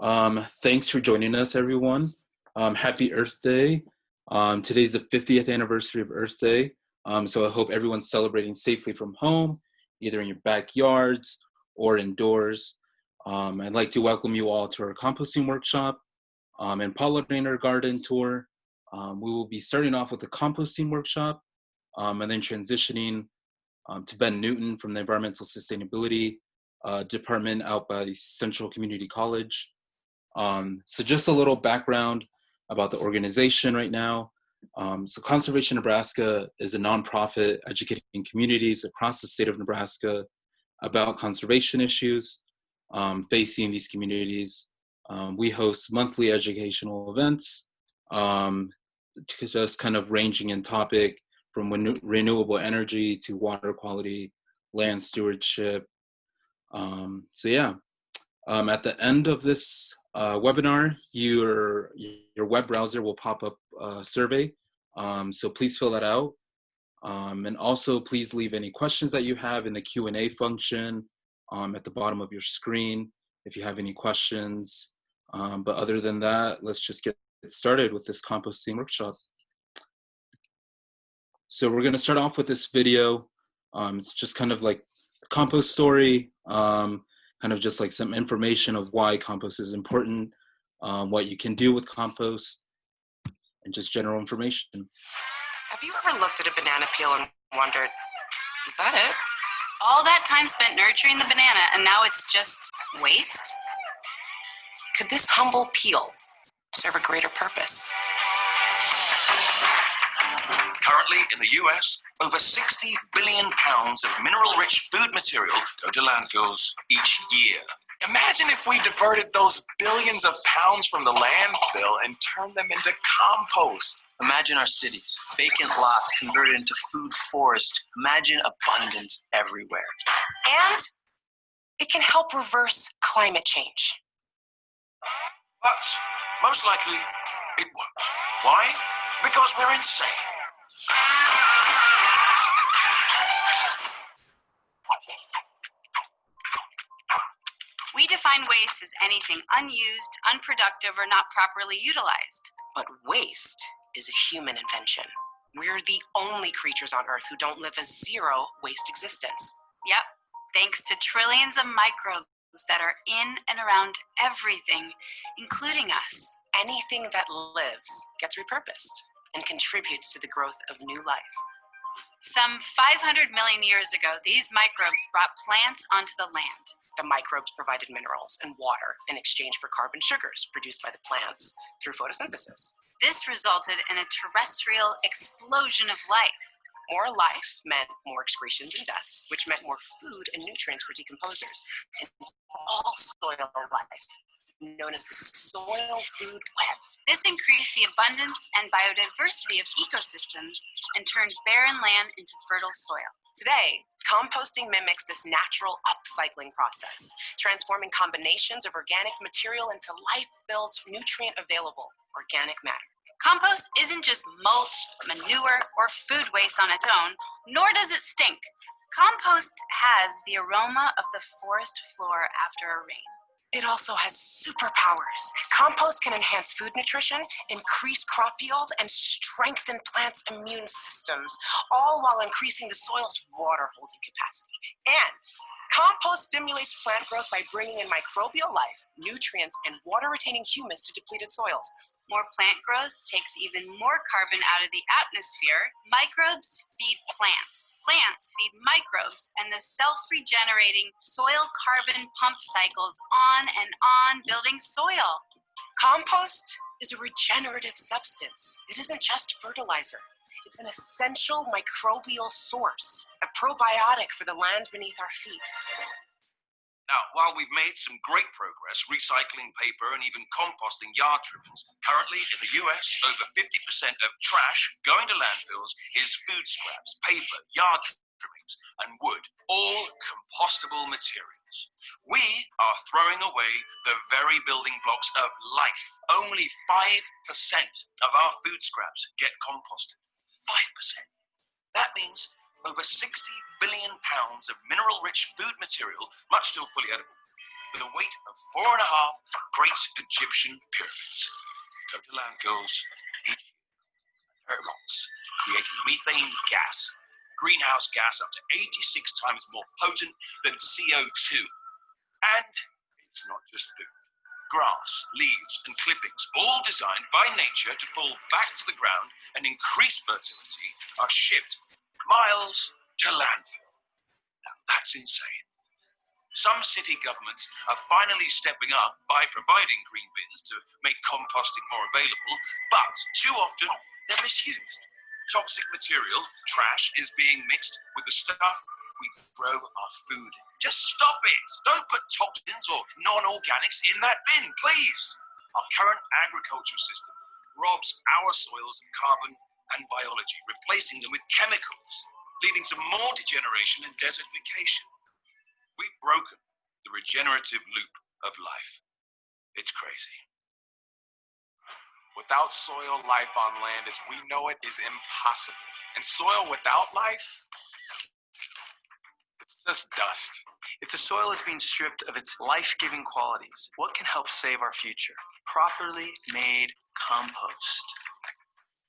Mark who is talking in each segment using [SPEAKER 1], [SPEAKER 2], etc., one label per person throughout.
[SPEAKER 1] Thanks for joining us, everyone. Happy Earth Day. Today's the 50th anniversary of Earth Day. So I hope everyone's celebrating safely from home, either in your backyards or indoors. I'd like to welcome you all to our composting workshop and Pollinator Garden tour. We will be starting off with a composting workshop and then transitioning to Ben Newton from the Environmental Sustainability Department out by Central Community College. So just a little background about the organization right now. So Conservation Nebraska is a nonprofit educating communities across the state of Nebraska about conservation issues facing these communities. We host monthly educational events, just kind of ranging in topic from renewable energy to water quality, land stewardship. At the end of this webinar, your web browser will pop up a survey. So please fill that out. And also please leave any questions that you have in the Q&A function at the bottom of your screen if you have any questions. But other than that, let's just get started with this composting workshop. So we're gonna start off with this video. It's just kind of like a compost story, kind of just like some information of why compost is important, what you can do with compost, and just general information.
[SPEAKER 2] Have you ever looked at a banana peel and wondered, is that it?
[SPEAKER 3] All that time spent nurturing the banana and now it's just waste?
[SPEAKER 2] Could this humble peel serve a greater purpose?
[SPEAKER 4] Currently in the US, over 60 billion pounds of mineral-rich food material go to landfills each year. Imagine if we diverted those billions of pounds from the landfill and turned them into compost.
[SPEAKER 5] Imagine our cities, vacant lots converted into food forest. Imagine abundance everywhere.
[SPEAKER 2] And it can help reverse climate change.
[SPEAKER 4] But most likely, it won't. Why? Because we're insane.
[SPEAKER 3] We define waste as anything unused, unproductive, or not properly utilized.
[SPEAKER 2] But waste is a human invention. We're the only creatures on Earth who don't live a zero waste existence.
[SPEAKER 3] Yep, thanks to trillions of microbes that are in and around everything, including us.
[SPEAKER 2] Anything that lives gets repurposed and contributes to the growth of new life.
[SPEAKER 3] Some 500 million years ago, these microbes brought plants onto the land.
[SPEAKER 2] The microbes provided minerals and water in exchange for carbon sugars produced by the plants through photosynthesis.
[SPEAKER 3] This resulted in a terrestrial explosion of life.
[SPEAKER 2] More life meant more excretions and deaths, which meant more food and nutrients for decomposers, and all soil life, known as the soil food web.
[SPEAKER 3] This increased the abundance and biodiversity of ecosystems and turned barren land into fertile soil.
[SPEAKER 2] Today, composting mimics this natural upcycling process, transforming combinations of organic material into life-filled, nutrient-available organic matter.
[SPEAKER 3] Compost isn't just mulch, manure, or food waste on its own, nor does it stink. Compost has the aroma of the forest floor after a rain.
[SPEAKER 2] It also has superpowers. Compost can enhance food nutrition, increase crop yield, and strengthen plants' immune systems, all while increasing the soil's water-holding capacity. And compost stimulates plant growth by bringing in microbial life, nutrients, and water-retaining humus to depleted soils.
[SPEAKER 3] More plant growth takes even more carbon out of the atmosphere. Microbes feed plants. Plants feed microbes, and the self-regenerating soil carbon pump cycles on, building soil.
[SPEAKER 2] Compost is a regenerative substance. It isn't just fertilizer. It's an essential microbial source, a probiotic for the land beneath our feet.
[SPEAKER 4] Now, while we've made some great progress recycling paper and even composting yard trimmings, currently in the US, over 50% of trash going to landfills is food scraps, paper, yard trimmings, and wood, all compostable materials. We are throwing away the very building blocks of life. Only 5% of our food scraps get composted. 5%. That means over 60 billion pounds of mineral-rich food material, much still fully edible, the weight of 4.5 great Egyptian pyramids go to landfills each year. It rots, creating methane gas, greenhouse gas up to 86 times more potent than CO2. And it's not just food. Grass, leaves, and clippings, all designed by nature to fall back to the ground and increase fertility, are shipped miles to landfill. Now, that's insane. Some city governments are finally stepping up by providing green bins to make composting more available, but too often they're misused. Toxic material, trash, is being mixed with the stuff we grow our food in. Just stop it! Don't put toxins or non-organics in that bin, please! Our current agriculture system robs our soils of carbon and biology, replacing them with chemicals, leading to more degeneration and desertification. We've broken the regenerative loop of life. It's crazy.
[SPEAKER 6] Without soil, life on land as we know it is impossible. And soil without life, it's just dust.
[SPEAKER 5] If the soil is being stripped of its life-giving qualities, what can help save our future? Properly made compost.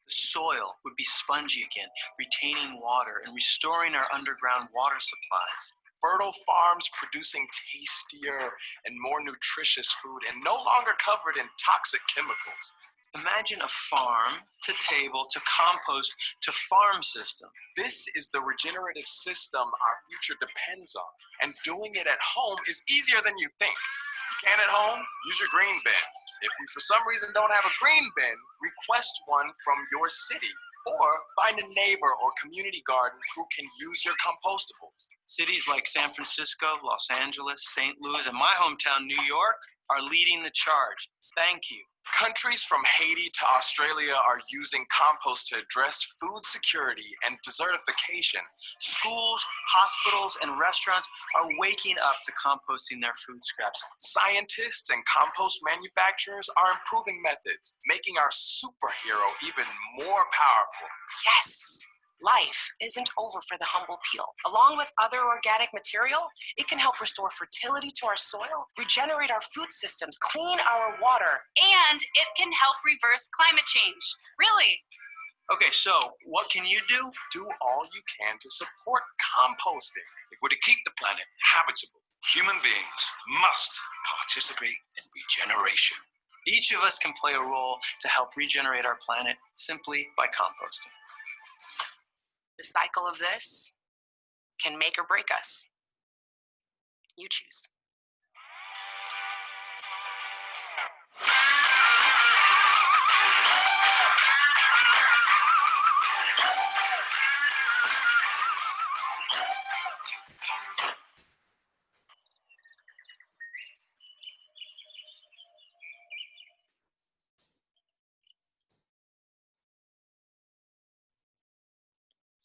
[SPEAKER 5] The soil would be spongy again, retaining water and restoring our underground water supplies.
[SPEAKER 6] Fertile farms producing tastier and more nutritious food and no longer covered in toxic chemicals.
[SPEAKER 5] Imagine a farm to table to compost to farm system.
[SPEAKER 6] This is the regenerative system our future depends on. And doing it at home is easier than you think. You can at home, use your green bin. If you for some reason don't have a green bin, request one from your city. Or find a neighbor or community garden who can use your compostables.
[SPEAKER 5] Cities like San Francisco, Los Angeles, St. Louis, and my hometown, New York, are leading the charge. Thank you.
[SPEAKER 6] Countries from Haiti to Australia are using compost to address food security and desertification.
[SPEAKER 5] Schools, hospitals, and restaurants are waking up to composting their food scraps.
[SPEAKER 6] Scientists and compost manufacturers are improving methods, making our superhero even more powerful.
[SPEAKER 2] Yes, life isn't over for the humble peel. Along with other organic material, it can help restore fertility to our soil, regenerate our food systems, clean our water.
[SPEAKER 3] And it can help reverse climate change. Really?
[SPEAKER 5] Okay, so what can you do?
[SPEAKER 6] Do all you can to support composting.
[SPEAKER 4] If we're to keep the planet habitable, human beings must participate in regeneration.
[SPEAKER 5] Each of us can play a role to help regenerate our planet simply by composting.
[SPEAKER 2] The cycle of this can make or break us. You choose.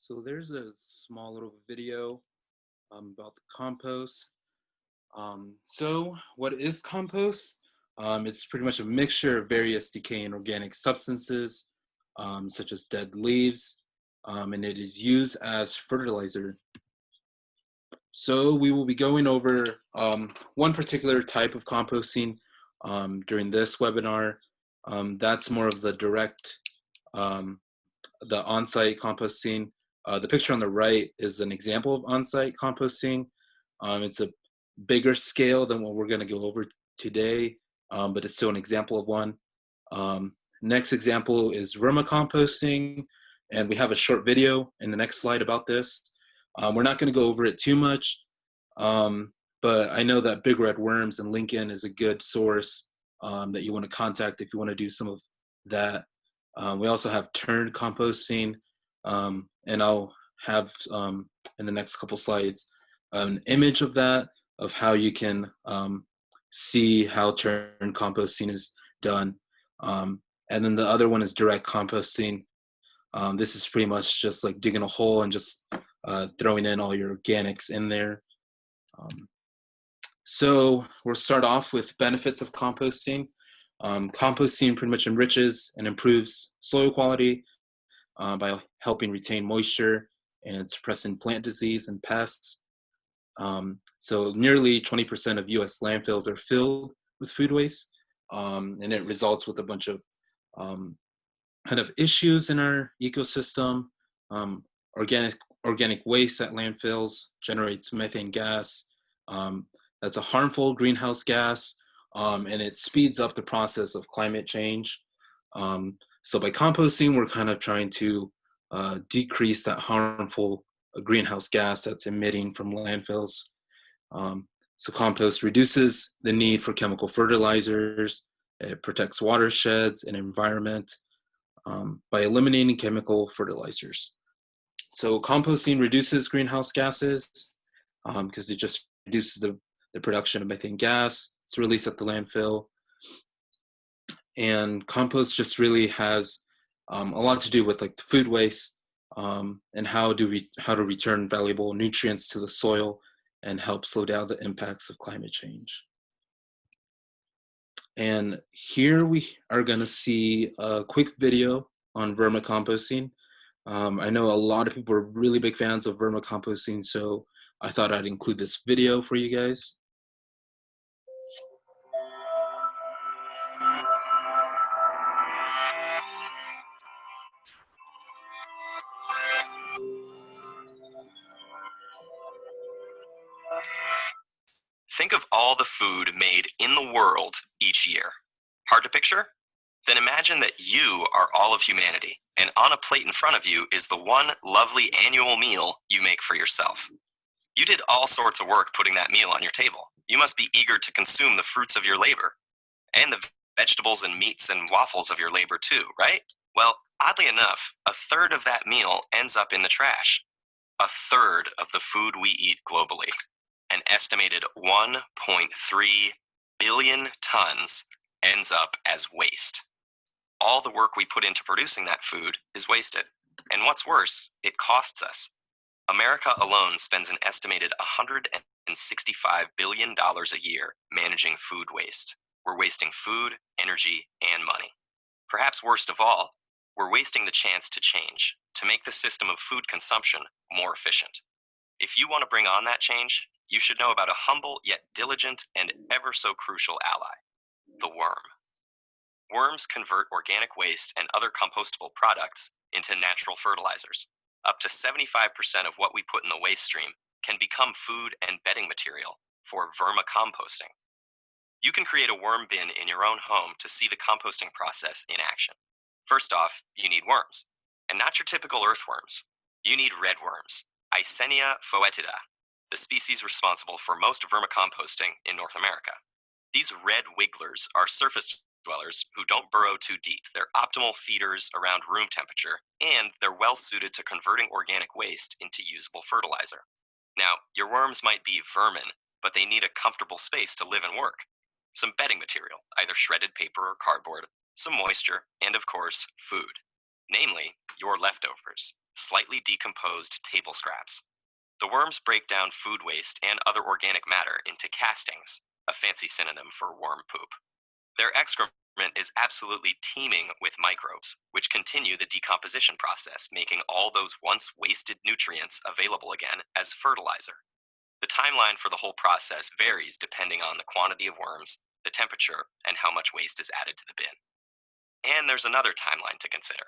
[SPEAKER 1] So there's a small little video about the compost. So what is compost? It's pretty much a mixture of various decaying organic substances, such as dead leaves, and it is used as fertilizer. So we will be going over one particular type of composting during this webinar. That's more of the direct, the on-site composting. The picture on the right is an example of on-site composting. It's a bigger scale than what we're going to go over today, but it's still an example of one. Next example is Roma Composting, and we have a short video in the next slide about this. We're not going to go over it too much, but I know that Big Red Worms in Lincoln is a good source that you want to contact if you want to do some of that. We also have Turned Composting, and I'll have in the next couple slides an image of that, of how you can see how Turned Composting is done. And then the other one is Direct Composting. This is pretty much just like digging a hole and just throwing in all your organics in there. So we'll start off with benefits of composting. Composting pretty much enriches and improves soil quality by helping retain moisture and suppressing plant disease and pests. So nearly 20% of US landfills are filled with food waste, and it results with a bunch of kind of issues in our ecosystem. Um, organic waste at landfills generates methane gas. That's a harmful greenhouse gas, and it speeds up the process of climate change. So by composting, we're kind of trying to decrease that harmful greenhouse gas that's emitting from landfills. So compost reduces the need for chemical fertilizers. It protects watersheds and environment by eliminating chemical fertilizers. So composting reduces greenhouse gases because it just reduces the production of methane gas. It's released at the landfill. And compost just really has a lot to do with like the food waste and how to return valuable nutrients to the soil and help slow down the impacts of climate change. And here we are going to see a quick video on vermicomposting. I know a lot of people are really big fans of vermicomposting, so I thought I'd include this video for you guys.
[SPEAKER 7] Think of all the food made in the world each year. Hard to picture? Then imagine that you are all of humanity, and on a plate in front of you is the one lovely annual meal you make for yourself. You did all sorts of work putting that meal on your table. You must be eager to consume the fruits of your labor, and the vegetables and meats and waffles of your labor too, right? Well, oddly enough, a third of that meal ends up in the trash. A third of the food we eat globally. An estimated 1.3 billion tons ends up as waste. All the work we put into producing that food is wasted. And what's worse, it costs us. America alone spends an estimated $165 billion a year managing food waste. We're wasting food, energy, and money. Perhaps worst of all, we're wasting the chance to change, to make the system of food consumption more efficient. If you want to bring on that change, you should know about a humble yet diligent and ever so crucial ally, the worm. Worms convert organic waste and other compostable products into natural fertilizers. Up to 75% of what we put in the waste stream can become food and bedding material for vermicomposting. You can create a worm bin in your own home to see the composting process in action. First off, you need worms, and not your typical earthworms. You need redworms, Eisenia foetida, the species responsible for most vermicomposting in North America. These red wigglers are surface dwellers who don't burrow too deep. They're optimal feeders around room temperature, and they're well suited to converting organic waste into usable fertilizer. Now, your worms might be vermin, but they need a comfortable space to live and work. Some bedding material, either shredded paper or cardboard, some moisture, and of course, food. Namely, your leftovers, slightly decomposed table scraps. The worms break down food waste and other organic matter into castings, a fancy synonym for worm poop. Their excrement is absolutely teeming with microbes, which continue the decomposition process, making all those once wasted nutrients available again as fertilizer. The timeline for the whole process varies depending on the quantity of worms, the temperature, and how much waste is added to the bin. And there's another timeline to consider.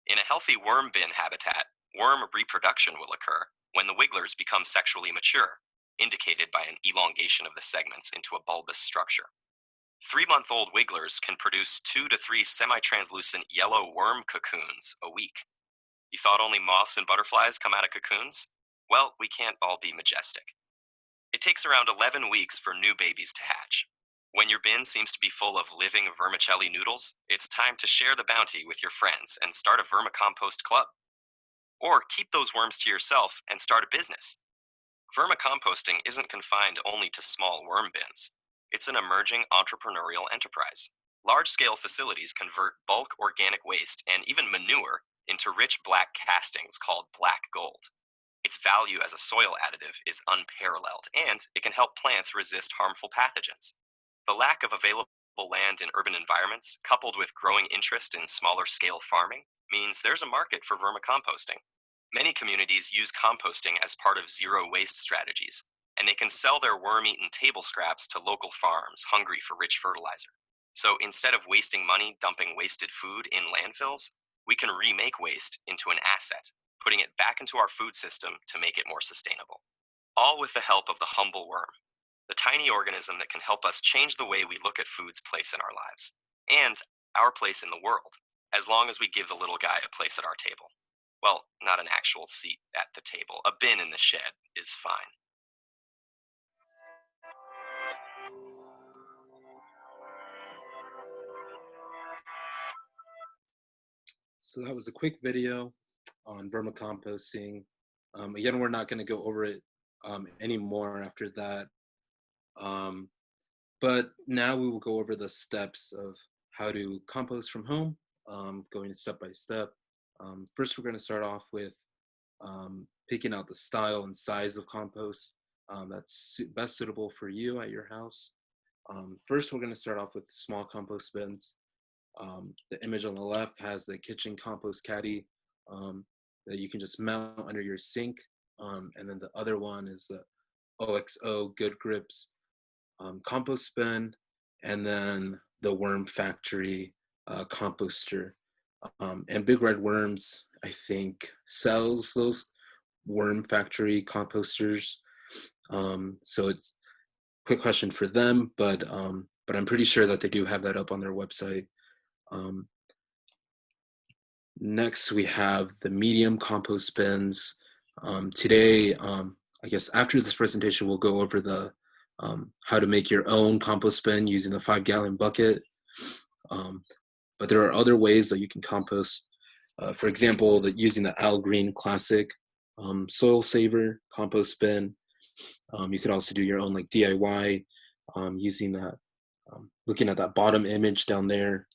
[SPEAKER 7] In a healthy worm bin habitat, worm reproduction will occur when the wigglers become sexually mature, indicated by an elongation of the segments into a bulbous structure. 3-month-old wigglers can produce 2 to 3 semi-translucent yellow worm cocoons a week. You thought only moths and butterflies come out of cocoons? Well, we can't all be majestic. It takes around 11 weeks for new babies to hatch. When your bin seems to be full of living vermicelli noodles, it's time to share the bounty with your friends and start a vermicompost club. Or keep those worms to yourself and start a business. Vermicomposting isn't confined only to small worm bins. It's an emerging entrepreneurial enterprise. Large-scale facilities convert bulk organic waste and even manure into rich black castings called black gold. Its value as a soil additive is unparalleled, and it can help plants resist harmful pathogens. The lack of available land in urban environments, coupled with growing interest in smaller-scale farming, means there's a market for vermicomposting. Many communities use composting as part of zero-waste strategies, and they can sell their worm-eaten table scraps to local farms hungry for rich fertilizer. So instead of wasting money dumping wasted food in landfills, we can remake waste into an asset, putting it back into our food system to make it more sustainable. All with the help of the humble worm, the tiny organism that can help us change the way we look at food's place in our lives, and our place in the world, as long as we give the little guy a place at our table. Well, not an actual seat at the table. A bin in the shed is fine.
[SPEAKER 1] So that was a quick video on Roma Composting. Again, we're not going to go over it anymore after that. But now we will go over the steps of how to compost from home, going step by step. First, we're going to start off with picking out the style and size of compost that's best suitable for you at your house. First, we're going to start off with small compost bins. The image on the left has the kitchen compost caddy that you can just mount under your sink. And then the other one is the OXO Good Grips compost bin, and then the Worm Factory composter. And Big Red Worms, I think, sells those Worm Factory composters. So it's a quick question for them, but I'm pretty sure that they do have that up on their website. Next, we have the medium compost bins. Today, I guess after this presentation, we'll go over the how to make your own compost bin using the 5-gallon bucket. But there are other ways that you can compost. For example, using the Al Green Classic Soil Saver compost bin. You could also do your own like DIY using that. Looking at that bottom image down there,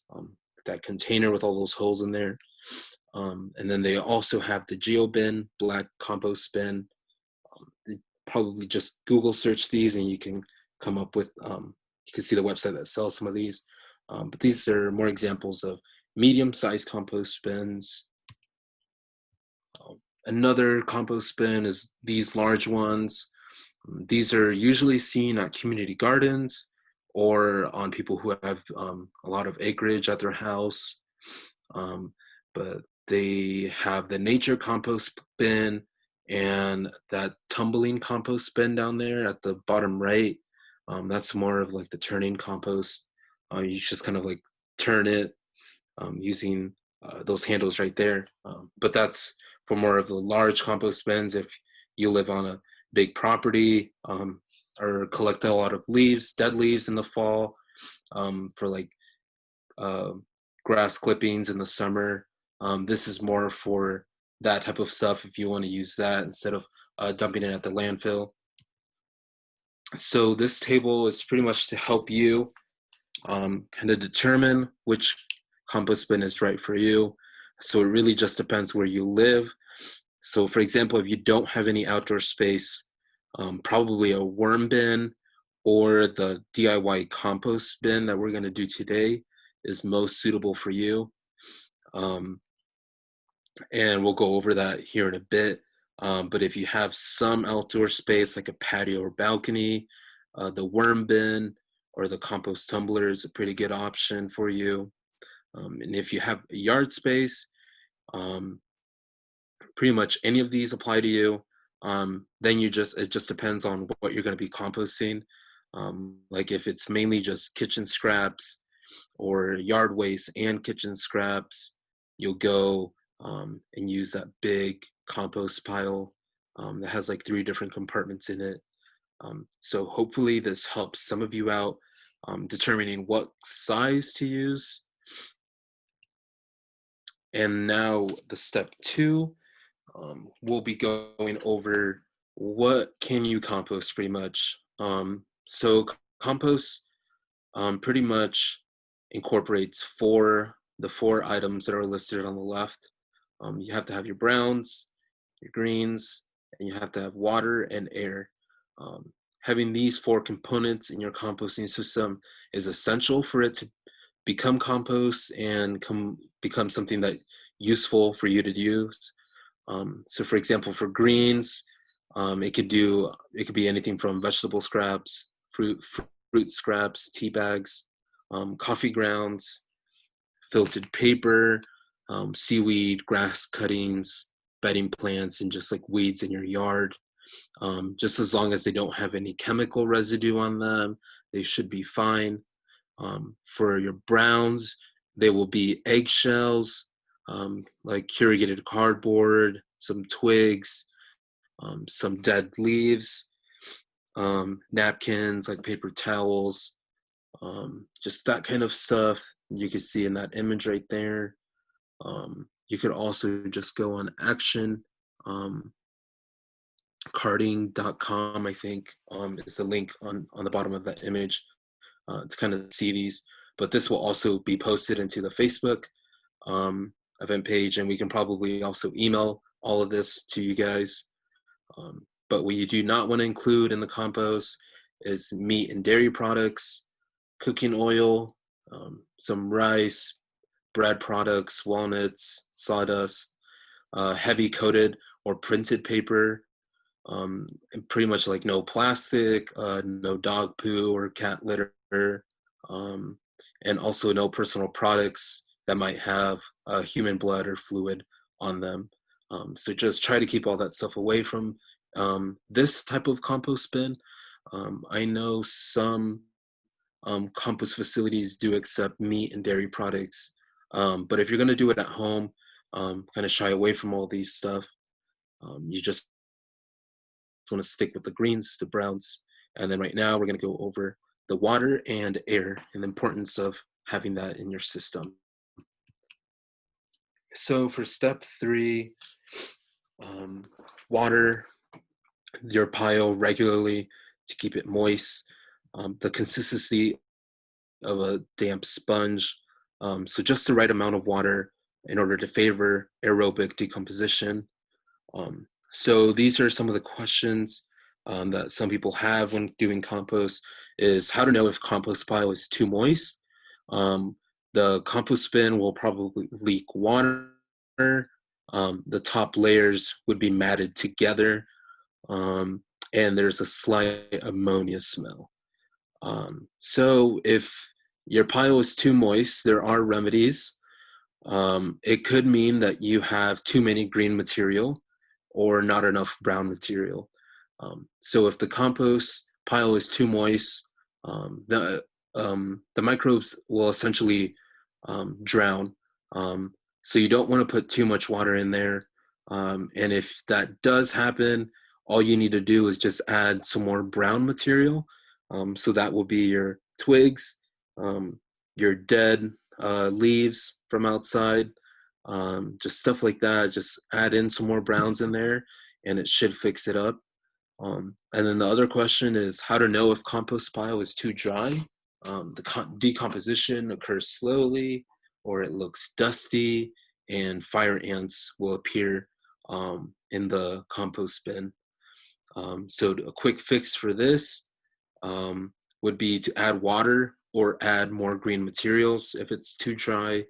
[SPEAKER 1] that container with all those holes in there. And then they also have the GeoBin black compost bin. Probably just Google search these and you can come up with, you can see the website that sells some of these. But these are more examples of medium-sized compost bins. Another compost bin is these large ones. These are usually seen at community gardens or on people who have a lot of acreage at their house. But they have the nature compost bin and that tumbling compost bin down there at the bottom right. That's more of like the turning compost. You just kind of like turn it using those handles right there. But that's for more of the large compost bins if you live on a big property or collect a lot of leaves, dead leaves in the fall for like grass clippings in the summer. This is more for that type of stuff if you want to use that instead of dumping it at the landfill. So this table is pretty much to help you kind of determine which compost bin is right for you. So it really just depends where you live. So for example, if you don't have any outdoor space, probably a worm bin or the DIY compost bin that we're going to do today is most suitable for you. And we'll go over that here in a bit. But if you have some outdoor space like a patio or balcony, the worm bin or the compost tumbler is a pretty good option for you. And if you have a yard space, pretty much any of these apply to you. Then it just depends on what you're going to be composting. Like if it's mainly just kitchen scraps or yard waste and kitchen scraps, you'll go and use that big compost pile that has like 3 different compartments in it. So hopefully this helps some of you out determining what size to use. And now the step 2, we'll be going over what can you compost pretty much. So compost pretty much incorporates the four items that are listed on the left. You have to have your browns, your greens, and you have to have water and air. Having these 4 components in your composting system is essential for it to become compost and become something that useful for you to use. So for example, for greens, It could be anything from vegetable scraps, fruit scraps, tea bags, coffee grounds, filtered paper, seaweed, grass cuttings, bedding plants, and just like weeds in your yard. Just as long as they don't have any chemical residue on them, they should be fine. For your browns, they will be eggshells, like corrugated cardboard, some twigs, some dead leaves, napkins like paper towels, just that kind of stuff you can see in that image right there. You could also just go on action, carting.com, I think, is the link on the bottom of that image to kind of see these. But this will also be posted into the Facebook event page, and we can probably also email all of this to you guys. But what you do not want to include in the compost is meat and dairy products, cooking oil, some rice, bread products, walnuts, sawdust, heavy coated or printed paper, and pretty much like no plastic, no dog poo or cat litter, and also no personal products that might have human blood or fluid on them. So just try to keep all that stuff away from this type of compost bin. I know some compost facilities do accept meat and dairy products, but if you're going to do it at home, kind of shy away from all these stuff. You just want to stick with the greens, the browns, and then right now we're going to go over the water and air and the importance of having that in your system. So for step 3, water your pile regularly to keep it moist. The consistency of a damp sponge. So just the right amount of water in order to favor aerobic decomposition. So these are some of the questions that some people have when doing compost, is how to know if compost pile is too moist. The compost bin will probably leak water. The top layers would be matted together, and there's a slight ammonia smell. So if your pile is too moist, there are remedies. It could mean that you have too many green material or not enough brown material. So if the compost pile is too moist, the microbes will essentially drown. So you don't want to put too much water in there. And if that does happen, all you need to do is just add some more brown material. So that will be your twigs, your dead leaves from outside, just stuff like that. Just add in some more browns in there and it should fix it up. And then the other question is how to know if compost pile is too dry. The decomposition occurs slowly, or it looks dusty, and fire ants will appear in the compost bin. So a quick fix for this would be to add water or add more green materials if it's too dry.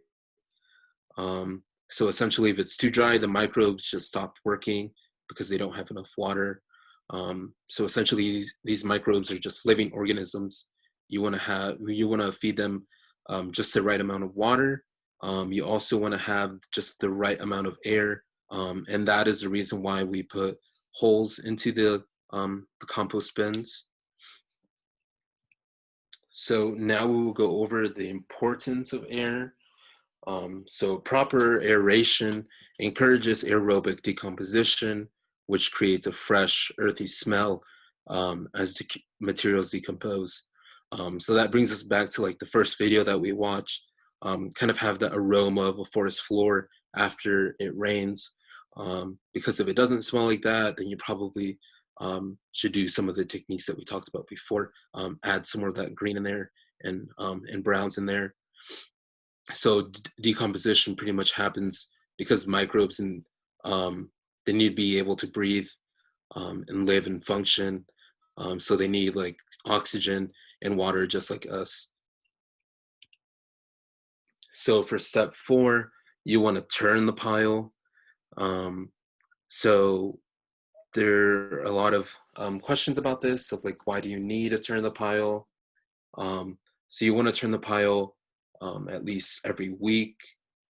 [SPEAKER 1] So essentially, if it's too dry, the microbes just stop working because they don't have enough water. So essentially, these microbes are just living organisms. You want to feed them just the right amount of water. You also want to have just the right amount of air, and that is the reason why we put holes into the compost bins. So now we will go over the importance of air. So proper aeration encourages aerobic decomposition, which creates a fresh, earthy smell as the materials decompose. So that brings us back to like the first video that we watched, kind of have the aroma of a forest floor after it rains. Because if it doesn't smell like that, then you probably should do some of the techniques that we talked about before. Add some more of that green in there and browns in there. So decomposition pretty much happens because microbes and they need to be able to breathe and live and function. So they need like oxygen and water just like us. So for step 4, you want to turn the pile. So there are a lot of questions about this of like, why do you need to turn the pile? So you want to turn the pile at least every week.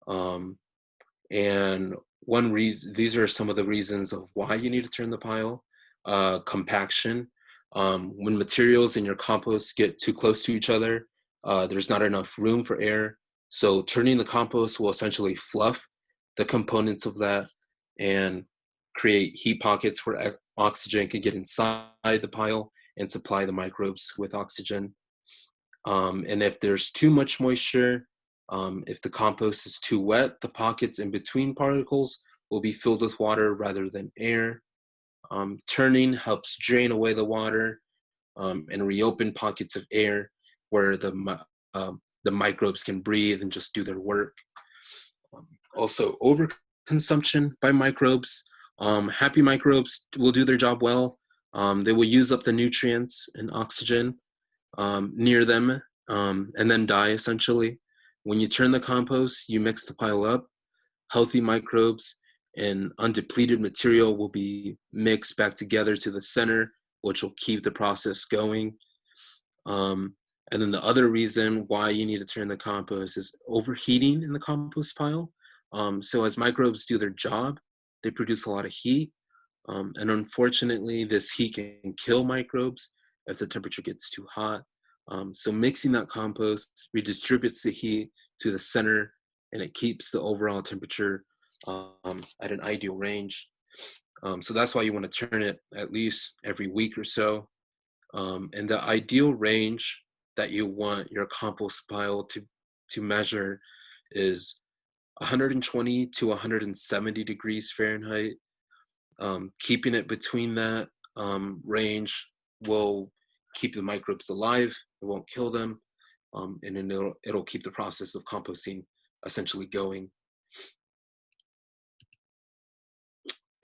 [SPEAKER 1] And one reason, these are some of the reasons of why you need to turn the pile. Compaction. When materials in your compost get too close to each other, there's not enough room for air. So turning the compost will essentially fluff the components of that and create heat pockets where oxygen can get inside the pile and supply the microbes with oxygen. And if there's too much moisture, if the compost is too wet, the pockets in between particles will be filled with water rather than air. Turning helps drain away the water and reopen pockets of air where the microbes can breathe and just do their work. Also, overconsumption by microbes. Happy microbes will do their job well. They will use up the nutrients and oxygen near them and then die essentially. When you turn the compost, you mix the pile up. Healthy microbes and undepleted material will be mixed back together to the center, which will keep the process going. And then the other reason why you need to turn the compost is overheating in the compost pile. So as microbes do their job, they produce a lot of heat. And unfortunately, this heat can kill microbes if the temperature gets too hot. So mixing that compost redistributes the heat to the center, and it keeps the overall temperature at an ideal range. So that's why you want to turn it at least every week or so. And the ideal range that you want your compost pile to measure is 120 to 170 degrees Fahrenheit. Keeping it between that range will keep the microbes alive. It won't kill them, and then it'll keep the process of composting essentially going.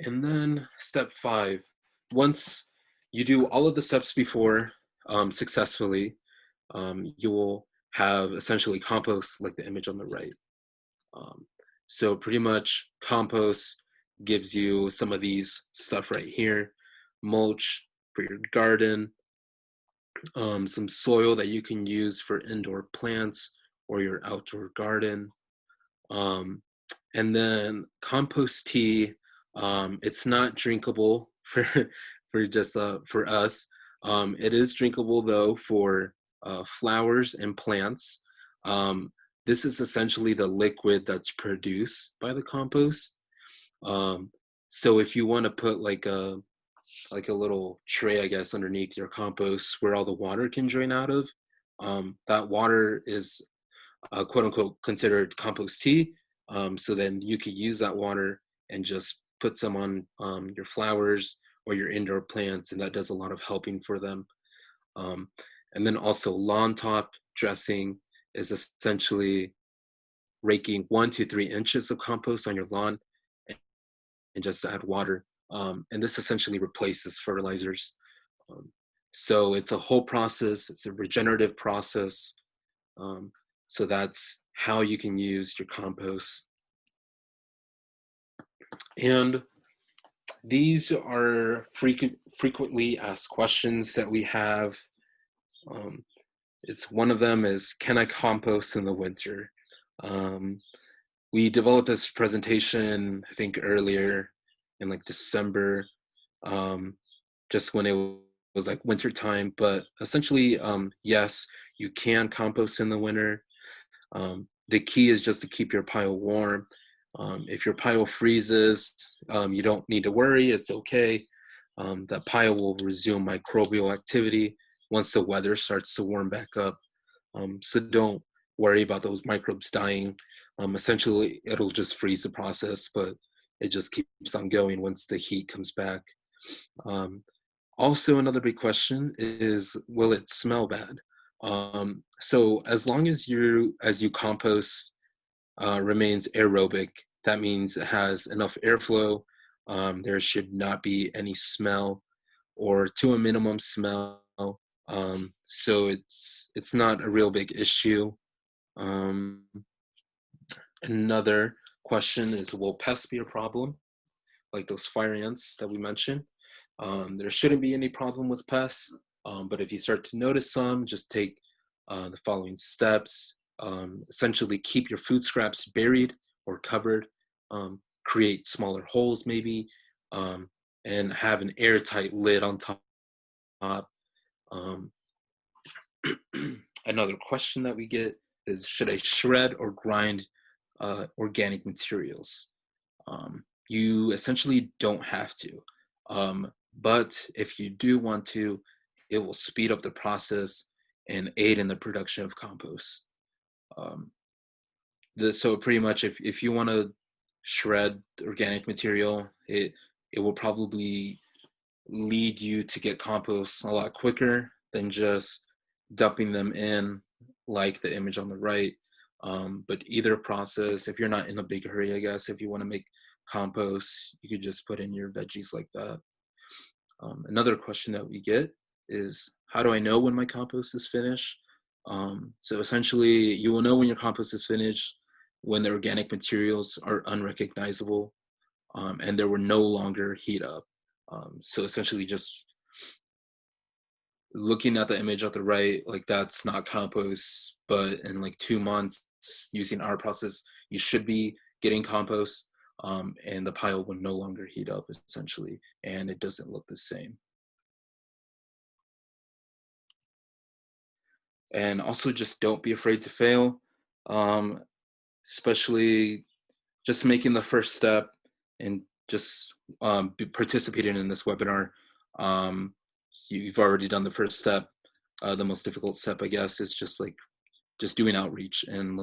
[SPEAKER 1] And then step 5, once you do all of the steps before successfully, you will have essentially compost like the image on the right. So pretty much compost gives you some of these stuff right here: mulch for your garden, some soil that you can use for indoor plants or your outdoor garden. And then compost tea, it's not drinkable for just for us. It is drinkable though for flowers and plants. This is essentially the liquid that's produced by the compost. So if you want to put like a little tray, I guess, underneath your compost where all the water can drain out of, that water is quote unquote considered compost tea. So then you could use that water and just put some on your flowers or your indoor plants, and that does a lot of helping for them. And then also lawn top dressing is essentially raking 1 to 3 inches of compost on your lawn and just add water. And this essentially replaces fertilizers. So it's a whole process. It's a regenerative process. So that's how you can use your compost. And these are frequently asked questions that we have. It's one of them is, can I compost in the winter? We developed this presentation, I think earlier in like December, just when it was like winter time, but essentially, yes, you can compost in the winter. The key is just to keep your pile warm. If your pile freezes, you don't need to worry, it's okay. That pile will resume microbial activity once the weather starts to warm back up. So don't worry about those microbes dying. Essentially, it'll just freeze the process, but it just keeps on going once the heat comes back. Also, another big question is, will it smell bad? So as long as you compost remains aerobic, that means it has enough airflow. There should not be any smell or to a minimum smell. So it's not a real big issue. Another question is, will pests be a problem? Like those fire ants that we mentioned. There shouldn't be any problem with pests, but if you start to notice some, just take the following steps. Essentially, keep your food scraps buried or covered. Create smaller holes maybe, and have an airtight lid on top. Um, Another question that we get is, should I shred or grind organic materials? You essentially don't have to, but if you do want to, it will speed up the process and aid in the production of compost. So pretty much, if you want to shred organic material, it will probably lead you to get compost a lot quicker than just dumping them in like the image on the right. But either process, if you're not in a big hurry, I guess, if you want to make compost, you could just put in your veggies like that. Another question that we get is, how do I know when my compost is finished? So essentially, you will know when your compost is finished when the organic materials are unrecognizable and they will no longer heat up. So essentially, just looking at the image at the right, like that's not compost, but in like 2 months using our process, you should be getting compost, and the pile will no longer heat up essentially, and it doesn't look the same. And also, just don't be afraid to fail, especially just making the first step and just participating in this webinar. You've already done the first step. The most difficult step, I guess, is just doing outreach and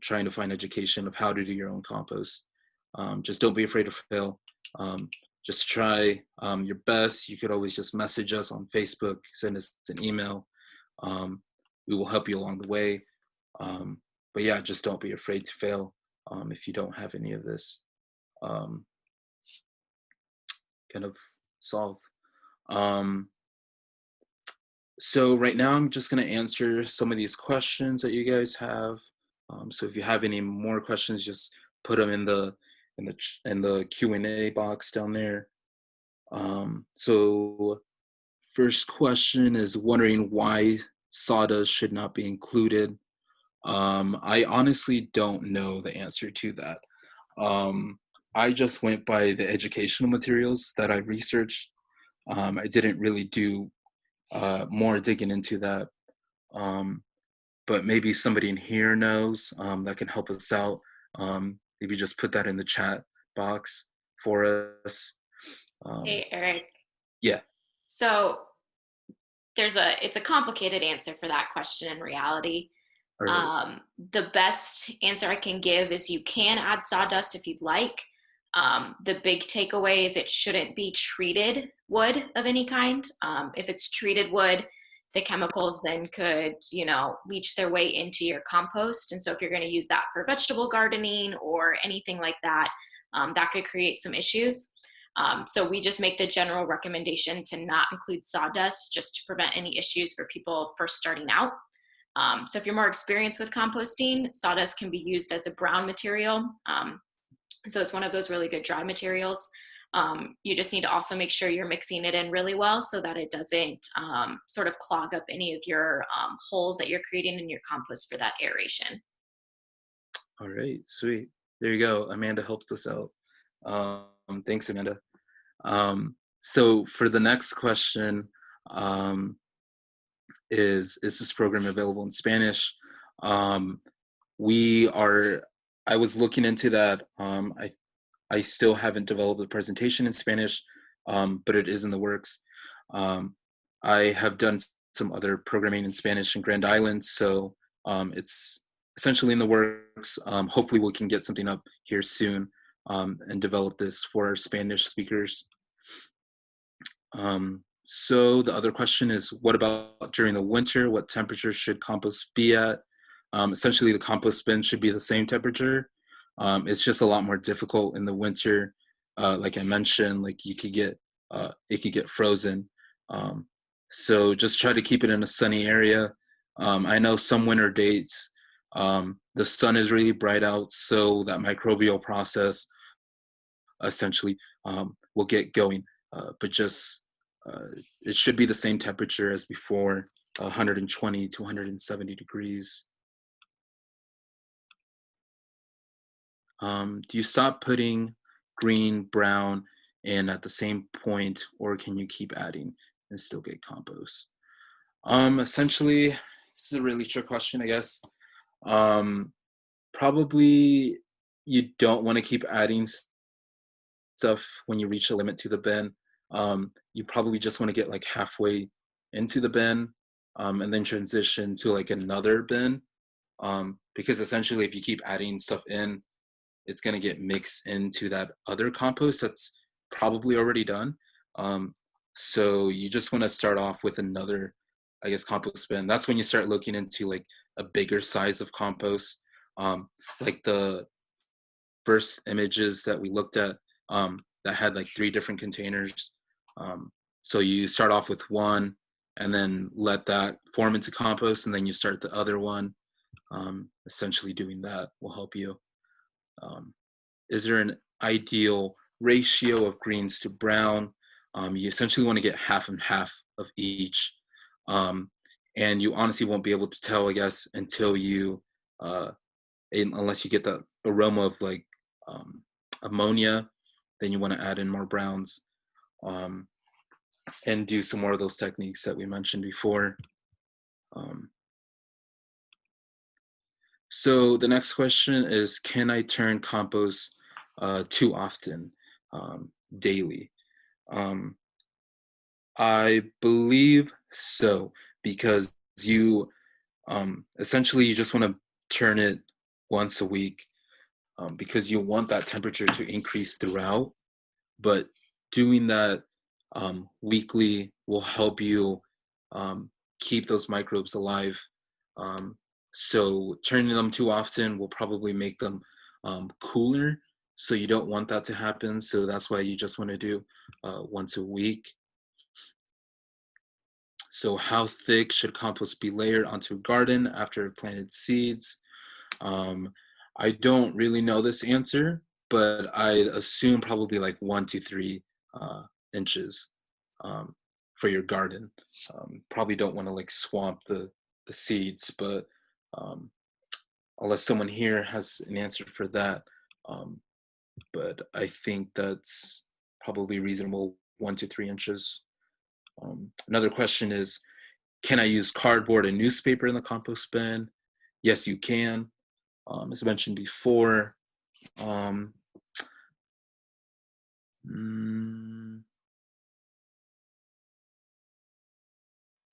[SPEAKER 1] trying to find education of how to do your own compost. Just don't be afraid to fail. Just try your best. You could always just message us on Facebook, send us an email. We will help you along the way. But yeah, just don't be afraid to fail if you don't have any of this kind of solve. So right now I'm just going to answer some of these questions that you guys have. So if you have any more questions, just put them in the Q&A box down there. So first question is wondering why sawdust should not be included. I honestly don't know the answer to that. I just went by the educational materials that I researched. I didn't really do more digging into that. But maybe somebody in here knows that can help us out. Maybe just put that in the chat box for us.
[SPEAKER 8] Hey, Eric.
[SPEAKER 1] Yeah.
[SPEAKER 8] So it's a complicated answer for that question in reality. Right. The best answer I can give is you can add sawdust if you'd like. The big takeaway is it shouldn't be treated wood of any kind. If it's treated wood, the chemicals then could, leach their way into your compost. And so if you're going to use that for vegetable gardening or anything like that, that could create some issues. So we just make the general recommendation to not include sawdust just to prevent any issues for people first starting out. So if you're more experienced with composting, sawdust can be used as a brown material. So it's one of those really good dry materials. You just need to also make sure you're mixing it in really well so that it doesn't sort of clog up any of your holes that you're creating in your compost for that aeration.
[SPEAKER 1] All right, sweet. There you go. Amanda helped us out. Thanks, Amanda. So for the next question, is this program available in Spanish? I was looking into that. I still haven't developed a presentation in Spanish, but it is in the works. I have done some other programming in Spanish in Grand Island, so it's essentially in the works. Hopefully we can get something up here soon and develop this for our Spanish speakers. So the other question is, what about during the winter? What temperature should compost be at? Essentially, the compost bin should be the same temperature. It's just a lot more difficult in the winter. Like I mentioned, it could get frozen. So just try to keep it in a sunny area. I know some winter days, the sun is really bright out, so that microbial process essentially will get going. but just it should be the same temperature as before, 120 to 170 degrees. Do you stop putting green, brown in at the same point, or can you keep adding and still get compost? Essentially, this is a really trick question, I guess. Probably you don't want to keep adding stuff when you reach a limit to the bin. You probably just want to get like halfway into the bin, and then transition to like another bin. Because essentially if you keep adding stuff in, it's going to get mixed into that other compost that's probably already done. So you just want to start off with another, I guess, compost bin. That's when you start looking into like a bigger size of compost. Like the first images that we looked at, that had like 3 different containers. So you start off with one and then let that form into compost, and then you start the other one. Essentially doing that will help you. Is there an ideal ratio of greens to brown? You essentially want to get half and half of each. And you honestly won't be able to tell, I guess, until you, unless you get the aroma of like ammonia, then you want to add in more browns, and do some more of those techniques that we mentioned before. So the next question is, can I turn compost too often, daily? I believe so, because you essentially you just want to turn it once a week, because you want that temperature to increase throughout, but doing that weekly will help you keep those microbes alive. So turning them too often will probably make them cooler. So you don't want that to happen. So that's why you just want to do once a week. So how thick should compost be layered onto a garden after planted seeds? I don't really know this answer, but I assume probably like 1 to 3 inches for your garden. Probably don't want to like swamp the seeds, but unless someone here has an answer for that. But I think that's probably reasonable, 1 to 3 inches. Another question is, can I use cardboard and newspaper in the compost bin? Yes, you can. As mentioned before, let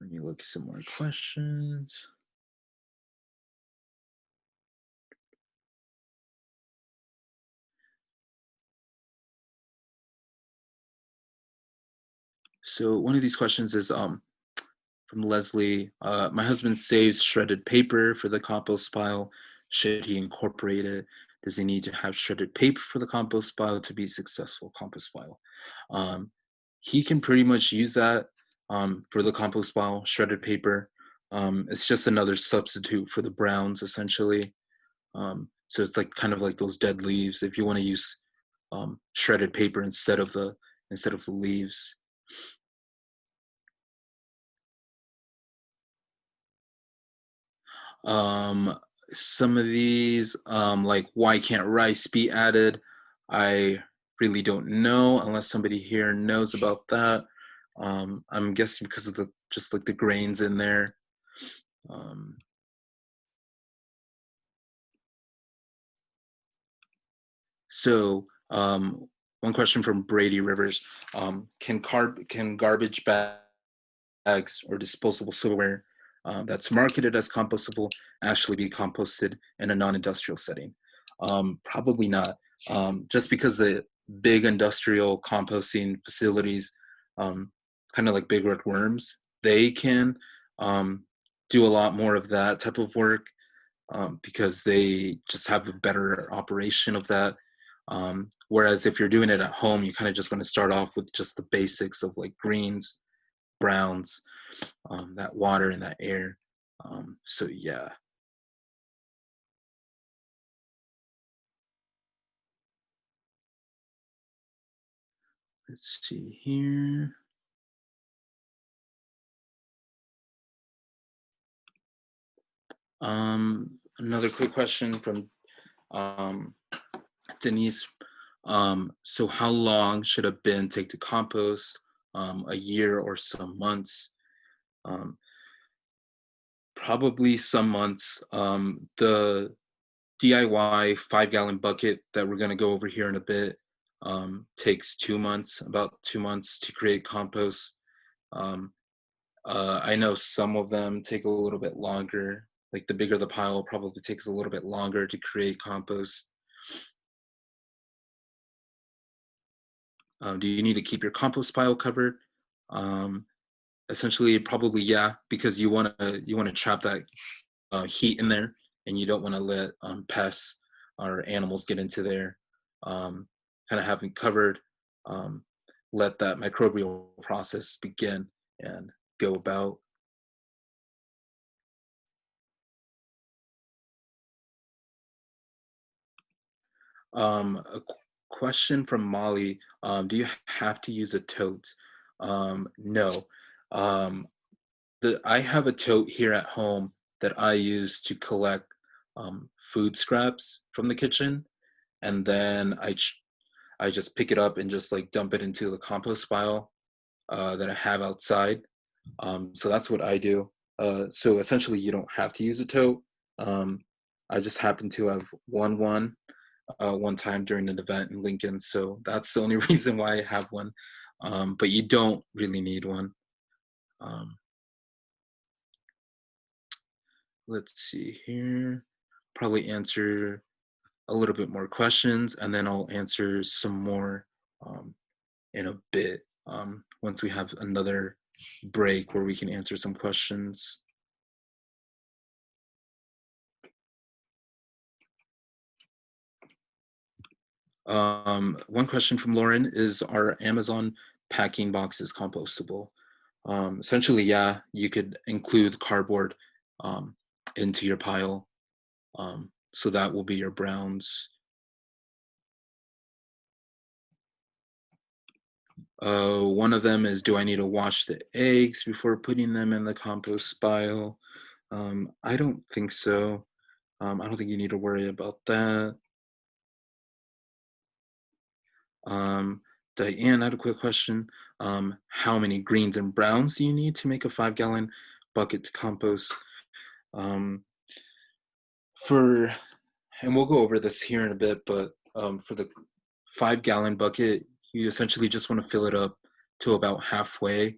[SPEAKER 1] me look at some more questions. So one of these questions is from Leslie. My husband saves shredded paper for the compost pile. Should he incorporate it? Does he need to have shredded paper for the compost pile to be a successful compost pile? He can pretty much use that for the compost pile, shredded paper. It's just another substitute for the browns, essentially. So it's like kind of like those dead leaves. If you want to use shredded paper instead of the leaves. Some of these, like why can't rice be added? I really don't know unless somebody here knows about that. I'm guessing because of just like the grains in there. So one question from Brady Rivers: can garbage bags or disposable silverware that's marketed as compostable actually be composted in a non-industrial setting? Probably not. Just because the big industrial composting facilities, kind of like Big Red Worms, they can do a lot more of that type of work because they just have a better operation of that. Whereas if you're doing it at home, you kind of just want to start off with just the basics of like greens, browns, that water and that air. So yeah. Let's see here. Another quick question from Denise. So how long should a bin take to compost? A year or some months? Probably some months. The DIY 5-gallon bucket that we're going to go over here in a bit takes 2 months, about 2 months to create compost. I know some of them take a little bit longer. Like the bigger the pile, probably takes a little bit longer to create compost. Do you need to keep your compost pile covered? Essentially, probably yeah, because you want to trap that heat in there, and you don't want to let pests or animals get into there. Kind of having covered, let that microbial process begin and go about. A question from Molly. Do you have to use a tote? No. I have a tote here at home that I use to collect food scraps from the kitchen, and then I just pick it up and just like dump it into the compost pile that I have outside. So that's what I do. So essentially, you don't have to use a tote. I just happen to have one time during an event in Lincoln, so that's the only reason why I have one. But you don't really need one. Let's see here. Probably answer a little bit more questions, and then I'll answer some more in a bit once we have another break where we can answer some questions. One question from Lauren is, are Amazon packing boxes compostable? Essentially, yeah, you could include cardboard into your pile. So that will be your browns. One of them is, do I need to wash the eggs before putting them in the compost pile? I don't think so. I don't think you need to worry about that. Diane, I had a quick question. How many greens and browns do you need to make a 5-gallon bucket to compost? And we'll go over this here in a bit, but for the 5-gallon bucket, you essentially just want to fill it up to about halfway,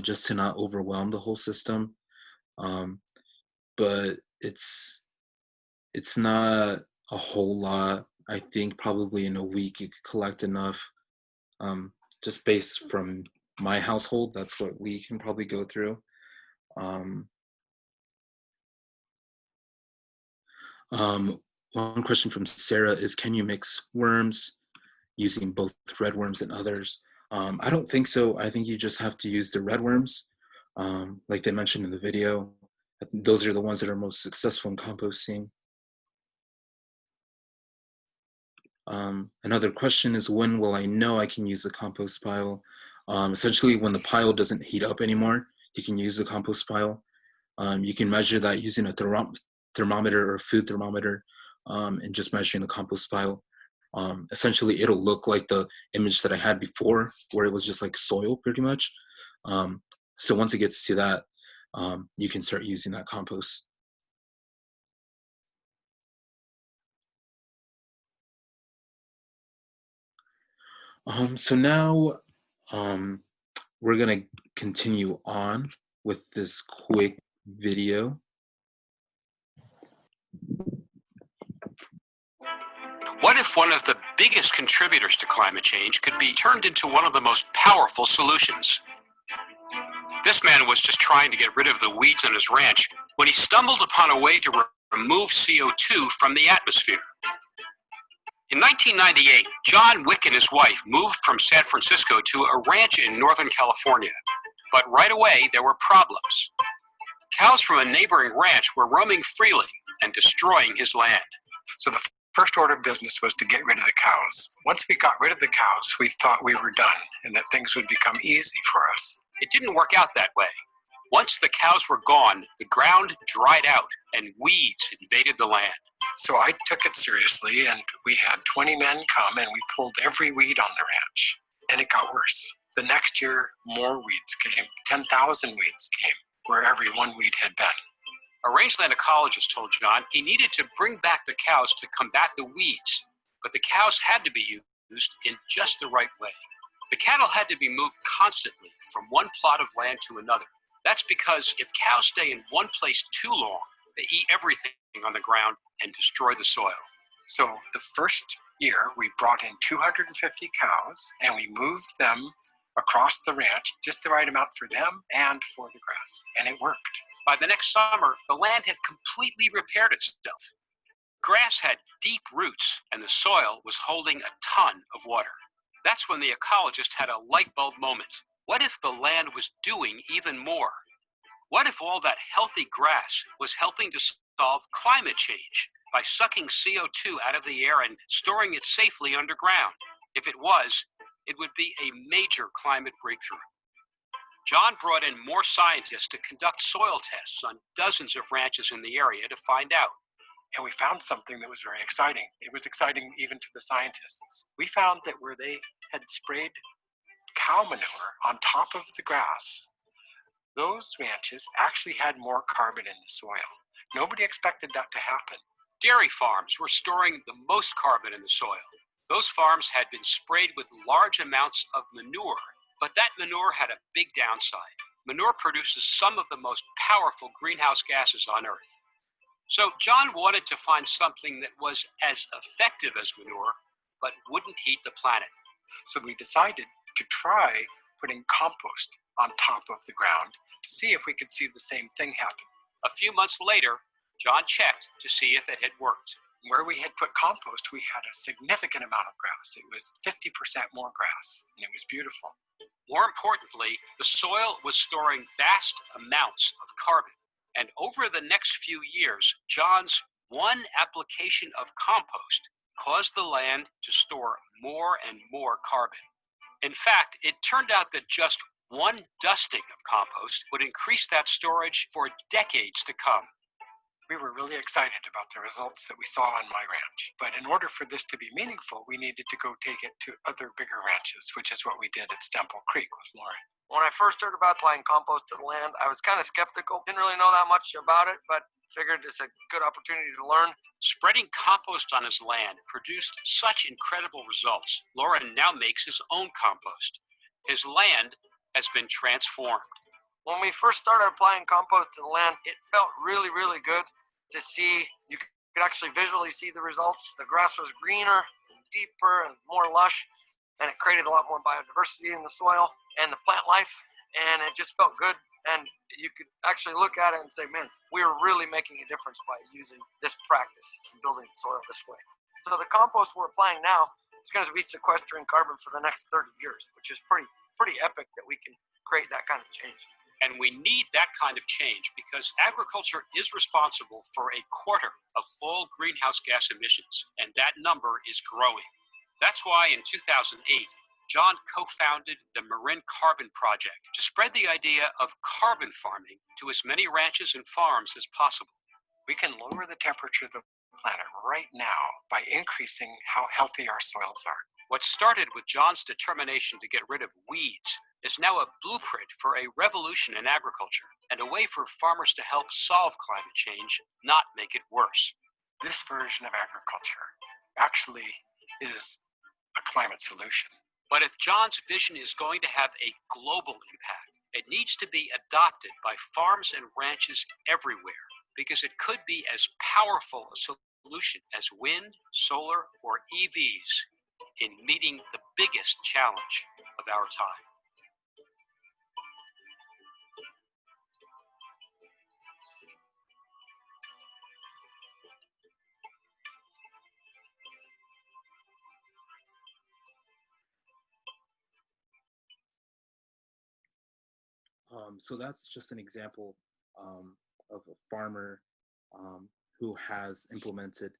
[SPEAKER 1] just to not overwhelm the whole system. But it's not a whole lot. I think probably in a week you could collect enough. Just based from my household, that's what we can probably go through. One question from Sarah is, can you mix worms using both red worms and others? I don't think so. I think you just have to use the red worms, like they mentioned in the video. Those are the ones that are most successful in composting. Another question is, when will I know I can use the compost pile? Essentially, when the pile doesn't heat up anymore, you can use the compost pile. You can measure that using a thermometer or a food thermometer, and just measuring the compost pile. Essentially, it'll look like the image that I had before, where it was just like soil pretty much. So once it gets to that, you can start using that compost. So now we're gonna continue on with this quick video.
[SPEAKER 9] What if one of the biggest contributors to climate change could be turned into one of the most powerful solutions? This man was just trying to get rid of the weeds on his ranch when he stumbled upon a way to remove CO2 from the atmosphere. In 1998, John Wick and his wife moved from San Francisco to a ranch in Northern California. But right away, there were problems. Cows from a neighboring ranch were roaming freely and destroying his land. So the
[SPEAKER 10] First order of business was to get rid of the cows. Once we got rid of the cows, we thought we were done and that things would become easy for us.
[SPEAKER 9] It didn't work out that way. Once the cows were gone, the ground dried out and weeds invaded the land.
[SPEAKER 10] So I took it seriously, and we had 20 men come and we pulled every weed on the ranch. And it got worse. The next year, more weeds came. 10,000 weeds came where every one weed had been.
[SPEAKER 9] A rangeland ecologist told John he needed to bring back the cows to combat the weeds, but the cows had to be used in just the right way. The cattle had to be moved constantly from one plot of land to another. That's because if cows stay in one place too long, they eat everything on the ground and destroy the soil.
[SPEAKER 10] So the first year, we brought in 250 cows and we moved them across the ranch, just the right amount for them and for the grass, and it worked.
[SPEAKER 9] By the next summer, the land had completely repaired itself. Grass had deep roots and the soil was holding a ton of water. That's when the ecologist had a light bulb moment. What if the land was doing even more? What if all that healthy grass was helping to solve climate change by sucking CO2 out of the air and storing it safely underground? If it was, it would be a major climate breakthrough. John brought in more scientists to conduct soil tests on dozens of ranches in the area to find out.
[SPEAKER 10] And we found something that was very exciting. It was exciting even to the scientists. We found that where they had sprayed cow manure on top of the grass, those ranches actually had more carbon in the soil. Nobody expected that to happen.
[SPEAKER 9] Dairy farms were storing the most carbon in the soil. Those farms had been sprayed with large amounts of manure, but that manure had a big downside. Manure produces some of the most powerful greenhouse gases on Earth. So John wanted to find something that was as effective as manure, but wouldn't heat the planet.
[SPEAKER 10] So we decided to try putting compost on top of the ground to see if we could see the same thing happen.
[SPEAKER 9] A few months later, John checked to see if it had worked.
[SPEAKER 10] Where we had put compost, we had a significant amount of grass. It was 50% more grass, and it was beautiful.
[SPEAKER 9] More importantly, the soil was storing vast amounts of carbon. And over the next few years, John's one application of compost caused the land to store more and more carbon. In fact, it turned out that just one dusting of compost would increase that storage for decades to come.
[SPEAKER 10] We were really excited about the results that we saw on my ranch. But in order for this to be meaningful, we needed to go take it to other bigger ranches, which is what we did at Stemple Creek with Lauren.
[SPEAKER 11] When I first heard about applying compost to the land, I was kind of skeptical. Didn't really know that much about it, but figured it's a good opportunity to learn.
[SPEAKER 9] Spreading compost on his land produced such incredible results. Lauren now makes his own compost. His land has been transformed.
[SPEAKER 11] When we first started applying compost to the land, it felt really, really good to see. You could actually visually see the results. The grass was greener and deeper and more lush, and it created a lot more biodiversity in the soil and the plant life, and it just felt good. And you could actually look at it and say, man, we are really making a difference by using this practice and building the soil this way. So the compost we're applying now is going to be sequestering carbon for the next 30 years, which is pretty epic that we can create that kind of change.
[SPEAKER 9] And we need that kind of change because agriculture is responsible for a quarter of all greenhouse gas emissions, and that number is growing. That's why in 2008, John co-founded the Marin Carbon Project to spread the idea of carbon farming to as many ranches and farms as possible.
[SPEAKER 10] We can lower the temperature of the planet right now by increasing how healthy our soils are.
[SPEAKER 9] What started with John's determination to get rid of weeds is now a blueprint for a revolution in agriculture and a way for farmers to help solve climate change, not make it worse.
[SPEAKER 10] This version of agriculture actually is a climate solution.
[SPEAKER 9] But if John's vision is going to have a global impact, it needs to be adopted by farms and ranches everywhere because it could be as powerful a solution as wind, solar, or EVs in meeting the biggest challenge of our time.
[SPEAKER 1] So that's just an example of a farmer who has implemented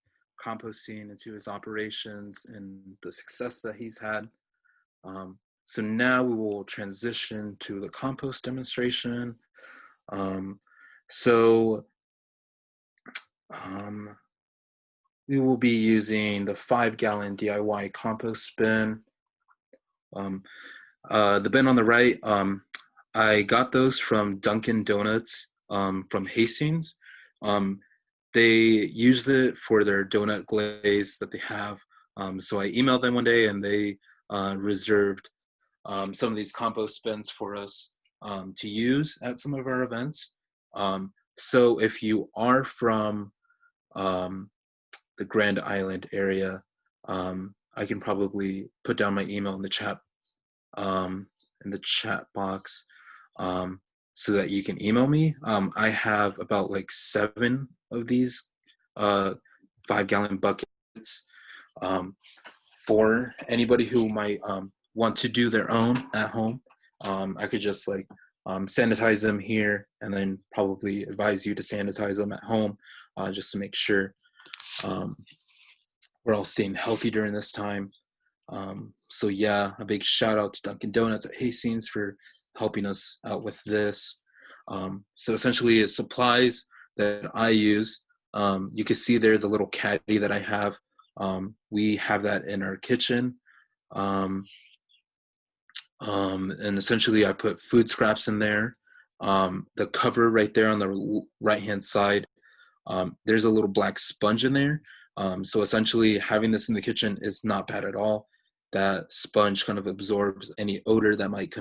[SPEAKER 1] composting, into his operations, and the success that he's had. So now we will transition to the compost demonstration. We will be using the 5-gallon DIY compost bin. The bin on the right, I got those from Dunkin' Donuts from Hastings. They use it for their donut glaze that they have. So I emailed them one day, and they reserved some of these compost bins for us to use at some of our events. So if you are from the Grand Island area, I can probably put down my email in the chat box so that you can email me. I have about like 7 of these 5-gallon buckets for anybody who might want to do their own at home. I could just like sanitize them here, and then probably advise you to sanitize them at home just to make sure we're all staying healthy during this time. So yeah, a big shout out to Dunkin' Donuts at Hastings for helping us out with this. So essentially it's supplies that I use. You can see there the little caddy that I have. We have that in our kitchen. And essentially I put food scraps in there. The cover right there on the right-hand side, there's a little black sponge in there. So essentially having this in the kitchen is not bad at all. That sponge kind of absorbs any odor that might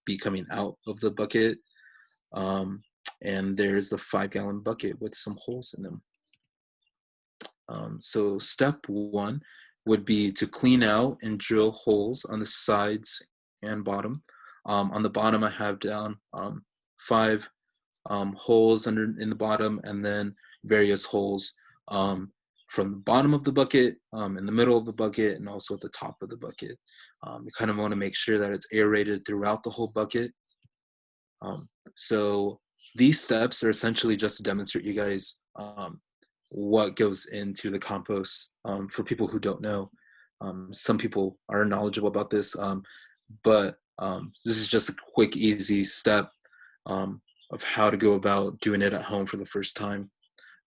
[SPEAKER 1] be coming out of the bucket. And there's the 5-gallon bucket with some holes in them. So step 1 would be to clean out and drill holes on the sides and bottom. On the bottom I have down 5 holes in the bottom, and then various holes from the bottom of the bucket, in the middle of the bucket, and also at the top of the bucket. You kind of want to make sure that it's aerated throughout the whole bucket. So these steps are essentially just to demonstrate you guys what goes into the compost. For people who don't know, some people are knowledgeable about this, but this is just a quick, easy step of how to go about doing it at home for the first time.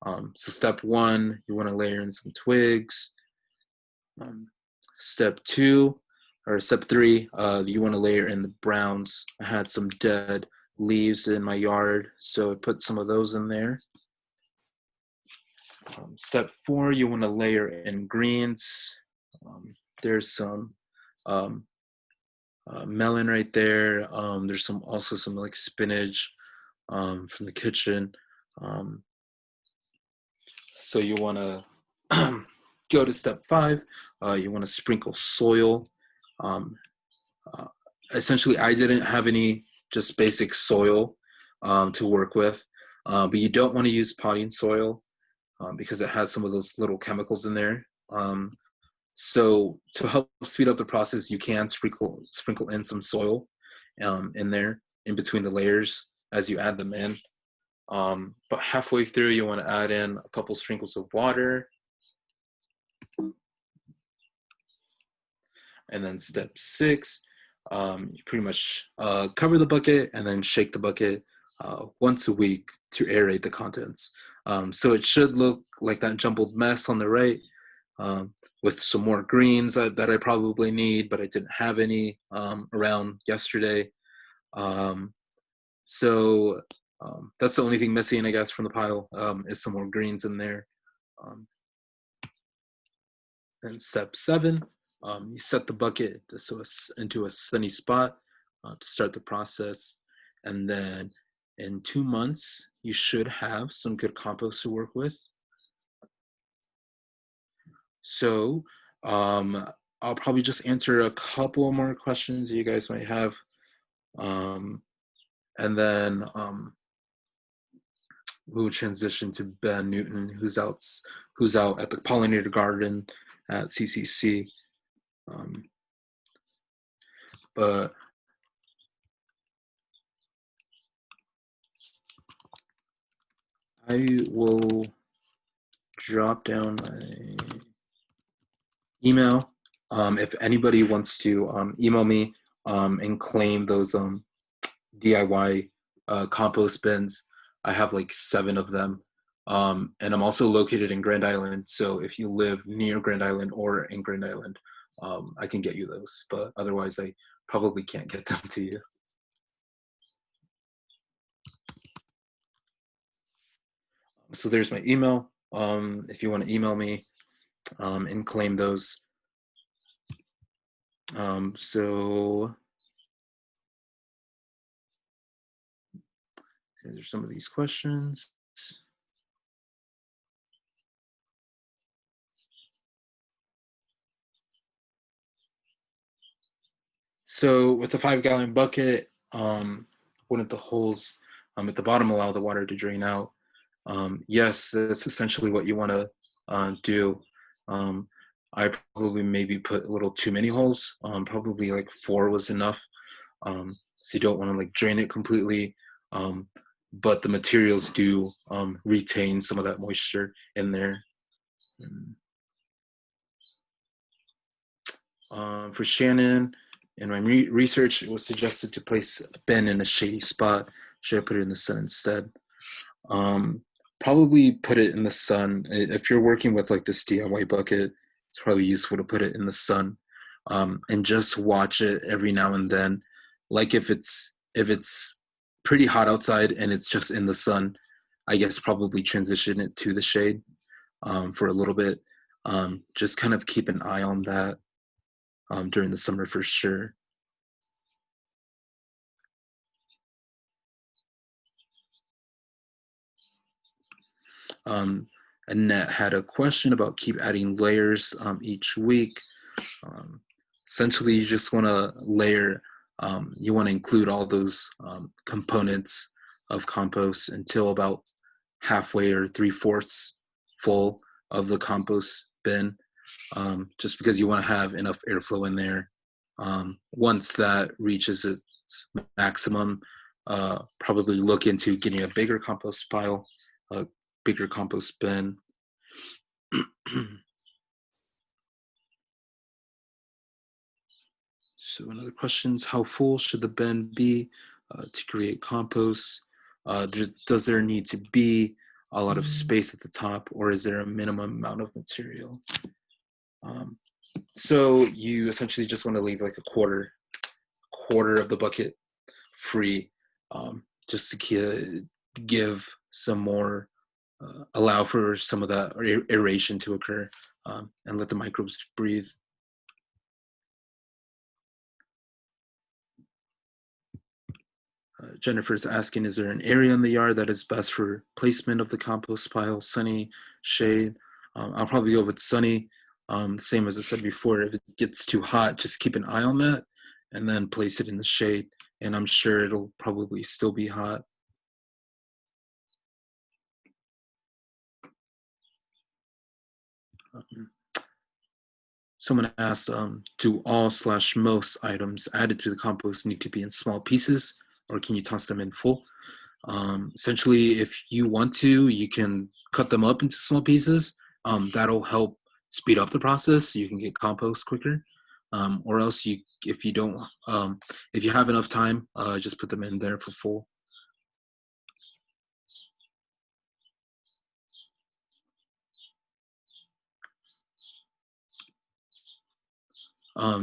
[SPEAKER 1] So step 1, you want to layer in some twigs. Step 3, you want to layer in the browns. I had some dead leaves in my yard, so I put some of those in there. Step 4, you want to layer in greens. There's some melon right there. There's also some like spinach from the kitchen. So you want to go to step 5. You want to sprinkle soil. Essentially, I didn't have any just basic soil to work with, but you don't want to use potting soil because it has some of those little chemicals in there. So to help speed up the process, you can sprinkle in some soil in there in between the layers as you add them in. But halfway through, you want to add in a couple sprinkles of water. And then step 6, you pretty much cover the bucket and then shake the bucket once a week to aerate the contents. So it should look like that jumbled mess on the right with some more greens that I probably need, but I didn't have any around yesterday. So that's the only thing missing, I guess, from the pile is some more greens in there. And step 7, you set the bucket into a sunny spot to start the process. And then in 2 months, you should have some good compost to work with. So I'll probably just answer a couple more questions you guys might have. And then we'll transition to Ben Newton, who's out at the Pollinator Garden at CCC. But I will drop down my email. If anybody wants to email me and claim those DIY compost bins, I have like 7 of them. And I'm also located in Grand Island. So if you live near Grand Island or in Grand Island, I can get you those. But otherwise, I probably can't get them to you. So there's my email. If you want to email me and claim those. So these are some of these questions. So with the 5-gallon bucket, wouldn't the holes at the bottom allow the water to drain out? Yes, that's essentially what you want to do. I probably maybe put a little too many holes. Probably like 4 was enough. So you don't want to like drain it completely. But the materials do retain some of that moisture in there. For Shannon, in my research, it was suggested to place a bin in a shady spot. Should I put it in the sun instead? Probably put it in the sun. If you're working with like this DIY bucket, it's probably useful to put it in the sun and just watch it every now and then. Like if it's pretty hot outside and it's just in the sun, I guess probably transition it to the shade for a little bit. Just kind of keep an eye on that during the summer for sure. Annette had a question about keep adding layers each week. Essentially, you just want to layer, you want to include all those components of compost until about halfway or 3/4 full of the compost bin, just because you want to have enough airflow in there. Once that reaches its maximum, probably look into getting a bigger compost pile, a bigger compost bin. So another question is, how full should the bin be to create compost? Does there need to be a lot of space at the top, or is there a minimum amount of material? So you essentially just want to leave like a quarter of the bucket free, just to give some more, allow for some of that aeration to occur and let the microbes breathe. Jennifer's asking, is there an area in the yard that is best for placement of the compost pile? Sunny, shade? I'll probably go with sunny. Same as I said before, if it gets too hot, just keep an eye on that and then place it in the shade. And I'm sure it'll probably still be hot. Someone asked, do all/most items added to the compost need to be in small pieces, or can you toss them in full? Essentially, if you want to, you can cut them up into small pieces. That'll help speed up the process so you can get compost quicker. Or else, if you have enough time, just put them in there for full.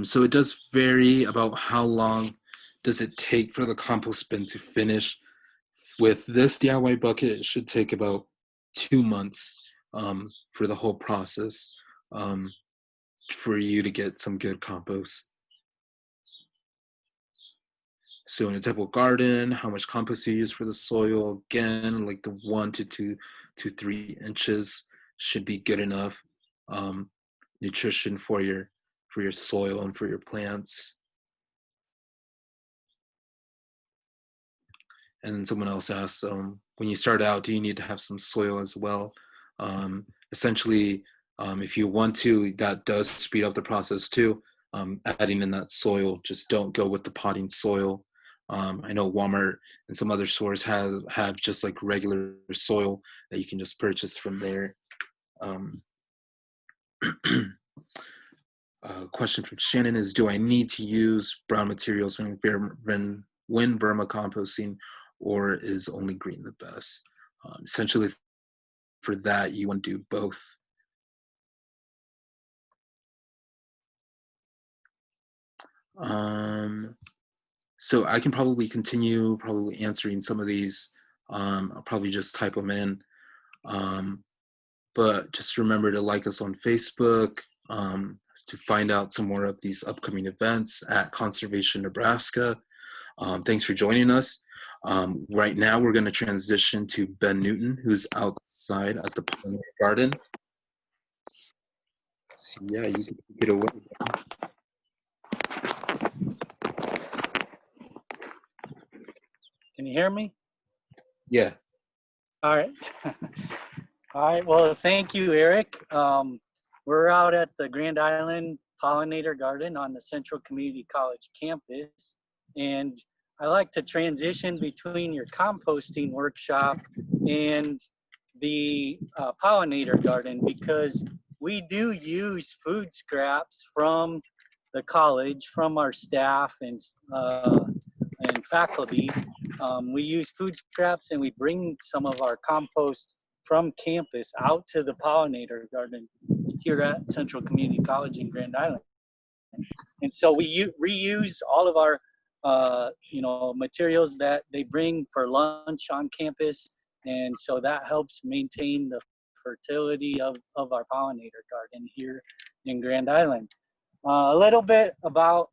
[SPEAKER 1] So it does vary about how long does it take for the compost bin to finish. With this DIY bucket, it should take about 2 months for the whole process for you to get some good compost. So in a typical garden, how much compost you use for the soil, again, like the 1 to 2 to 3 inches should be good enough nutrition for your soil and for your plants. And then someone else asked, when you start out, do you need to have some soil as well? Essentially, if you want to, that does speed up the process too. Adding in that soil, just don't go with the potting soil. I know Walmart and some other stores have just like regular soil that you can just purchase from there. Question from Shannon is, do I need to use brown materials when vermicomposting, or is only green the best? Essentially, for that, you want to do both. So I can probably continue answering some of these. I'll probably just type them in. But just remember to like us on Facebook, to find out some more of these upcoming events at Conservation Nebraska. Thanks for joining us. Right now, we're going to transition to Ben Newton, who's outside at the Pollinator Garden. So yeah, you can get away.
[SPEAKER 12] Can you hear me?
[SPEAKER 1] Yeah.
[SPEAKER 12] All right. All right. Well, thank you, Eric. We're out at the Grand Island Pollinator Garden on the Central Community College campus. And I like to transition between your composting workshop and the Pollinator Garden, because we do use food scraps from the college, from our staff and faculty. We use food scraps and we bring some of our compost from campus out to the Pollinator Garden here at Central Community College in Grand Island. And so we reuse all of our materials that they bring for lunch on campus. And so that helps maintain the fertility of our Pollinator Garden here in Grand Island. A little bit about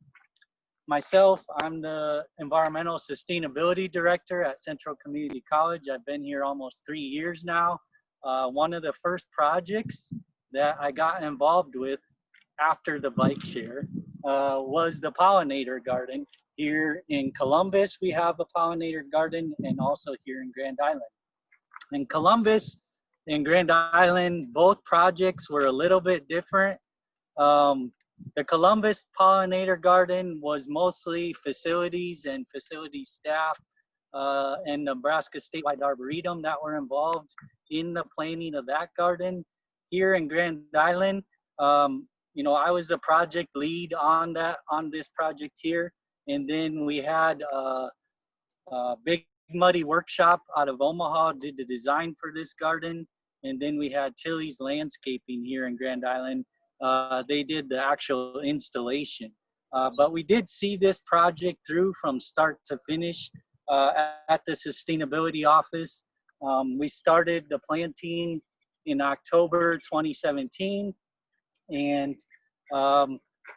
[SPEAKER 12] myself. I'm the Environmental Sustainability Director at Central Community College. I've been here almost 3 years now. One of the first projects that I got involved with after the bike share was the Pollinator Garden. Here in Columbus, we have a Pollinator Garden, and also here in Grand Island. In Columbus and Grand Island, both projects were a little bit different. The Columbus Pollinator Garden was mostly facilities and facility staff and Nebraska Statewide Arboretum that were involved in the planning of that garden. Here in Grand Island, I was a project lead on this project here. And then we had a Big Muddy Workshop out of Omaha did the design for this garden. And then we had Tilly's Landscaping here in Grand Island. They did the actual installation. But we did see this project through from start to finish at the Sustainability Office. We started the planting in October 2017. And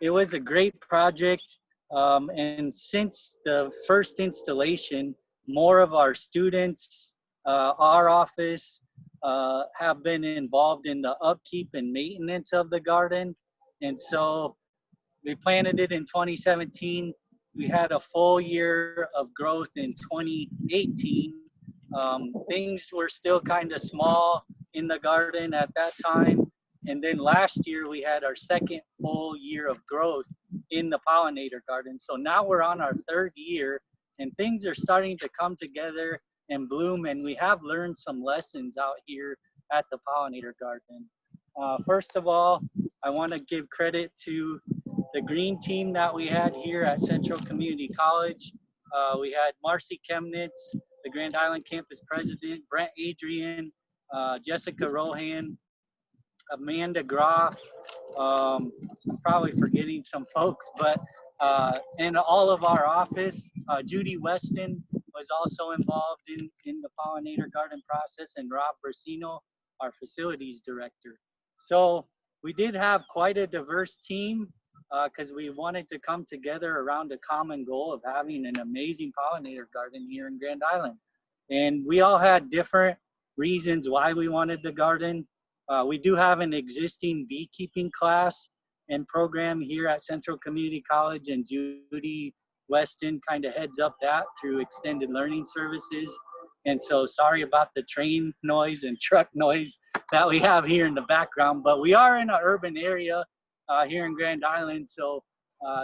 [SPEAKER 12] it was a great project. And since the first installation, more of our students, our office, have been involved in the upkeep and maintenance of the garden. And so we planted it in 2017. We had a full year of growth in 2018. Things were still kind of small in the garden at that time. And then last year we had our second full year of growth in the Pollinator Garden. So now we're on our third year and things are starting to come together and bloom, and we have learned some lessons out here at the Pollinator Garden. First of all, I want to give credit to the green team that we had here at Central Community College. We had Marcy Chemnitz, the Grand Island campus president, Brent Adrian, Jessica Rohan, Amanda Groff. I'm probably forgetting some folks, but and all of our office. Judy Weston was also involved in the Pollinator Garden process, and Rob Brasino, our facilities director. So we did have quite a diverse team because we wanted to come together around a common goal of having an amazing Pollinator Garden here in Grand Island. And we all had different reasons why we wanted the garden. We do have an existing beekeeping class and program here at Central Community College, and Judy Weston kind of heads up that through extended learning services. And so sorry about the train noise and truck noise that we have here in the background, but we are in an urban area here in Grand Island, so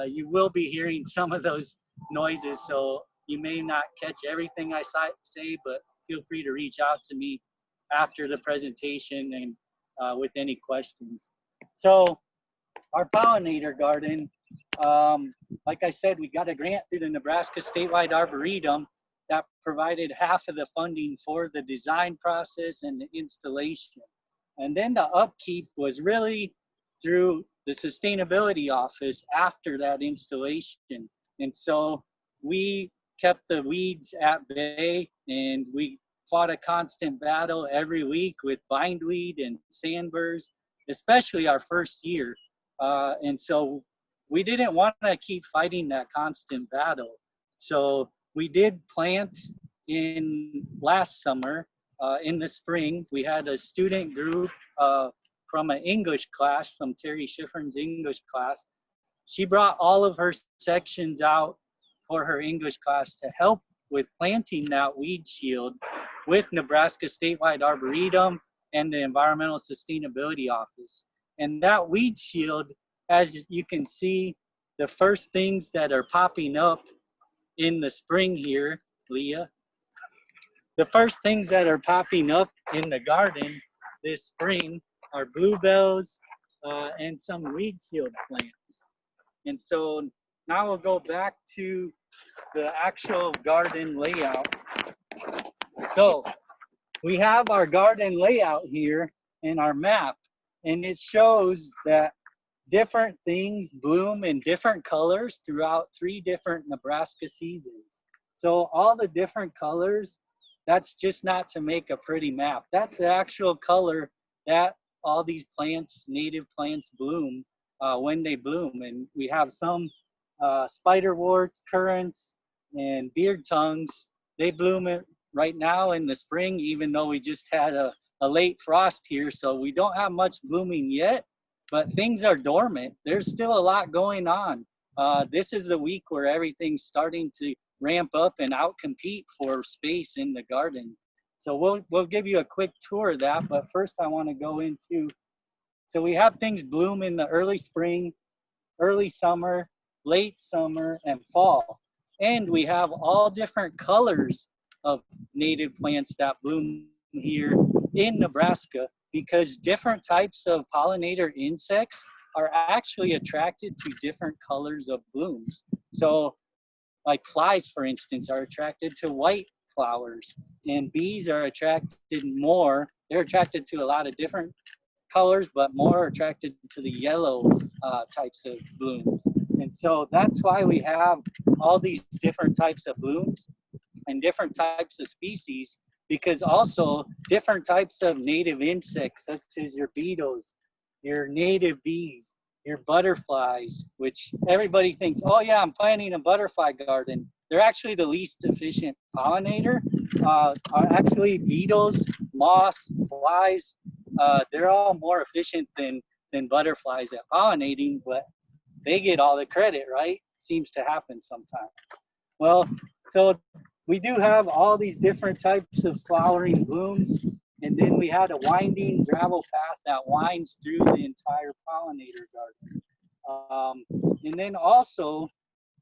[SPEAKER 12] you will be hearing some of those noises. So you may not catch everything I say, but feel free to reach out to me after the presentation, and with any questions. So our pollinator garden, like I said, we got a grant through the Nebraska Statewide Arboretum that provided half of the funding for the design process and the installation. And then the upkeep was really through the Sustainability Office after that installation. And so we kept the weeds at bay, and we fought a constant battle every week with bindweed and sandburrs, especially our first year. And so we didn't want to keep fighting that constant battle. So we did plant in last summer, in the spring. We had a student group from an English class, from Terry Schifrin's English class. She brought all of her sections out for her English class to help with planting that weed shield with Nebraska Statewide Arboretum and the Environmental Sustainability Office. And that weed shield, as you can see, the first things that are popping up in the spring here, Leah, the first things that are popping up in the garden this spring are bluebells and some weed shield plants. And so now we'll go back to the actual garden layout. So we have our garden layout here in our map, and it shows that different things bloom in different colors throughout 3 different Nebraska seasons. So all the different colors, that's just not to make a pretty map. That's the actual color that all these plants, native plants, bloom when they bloom. And we have some spiderworts, currants, and beard tongues. They bloom it right now in the spring, even though we just had a late frost here. So we don't have much blooming yet, but things are dormant. There's still a lot going on. This is the week where everything's starting to ramp up and outcompete for space in the garden. So we'll give you a quick tour of that, but first I want to go into, so we have things bloom in the early spring, early summer, late summer, and fall. And we have all different colors of native plants that bloom here in Nebraska, because different types of pollinator insects are actually attracted to different colors of blooms. So like flies, for instance, are attracted to white flowers, and bees are attracted more. They're attracted to a lot of different colors, but more attracted to the yellow types of blooms. And so that's why we have all these different types of blooms and different types of species, because also different types of native insects, such as your beetles, your native bees, your butterflies, which everybody thinks, oh yeah, I'm planting a butterfly garden. They're actually the least efficient pollinator. Are actually beetles, moths, flies. They're all more efficient than butterflies at pollinating, but they get all the credit, right? Seems to happen sometimes. Well, so we do have all these different types of flowering blooms, and then we had a winding gravel path that winds through the entire pollinator garden. And then also,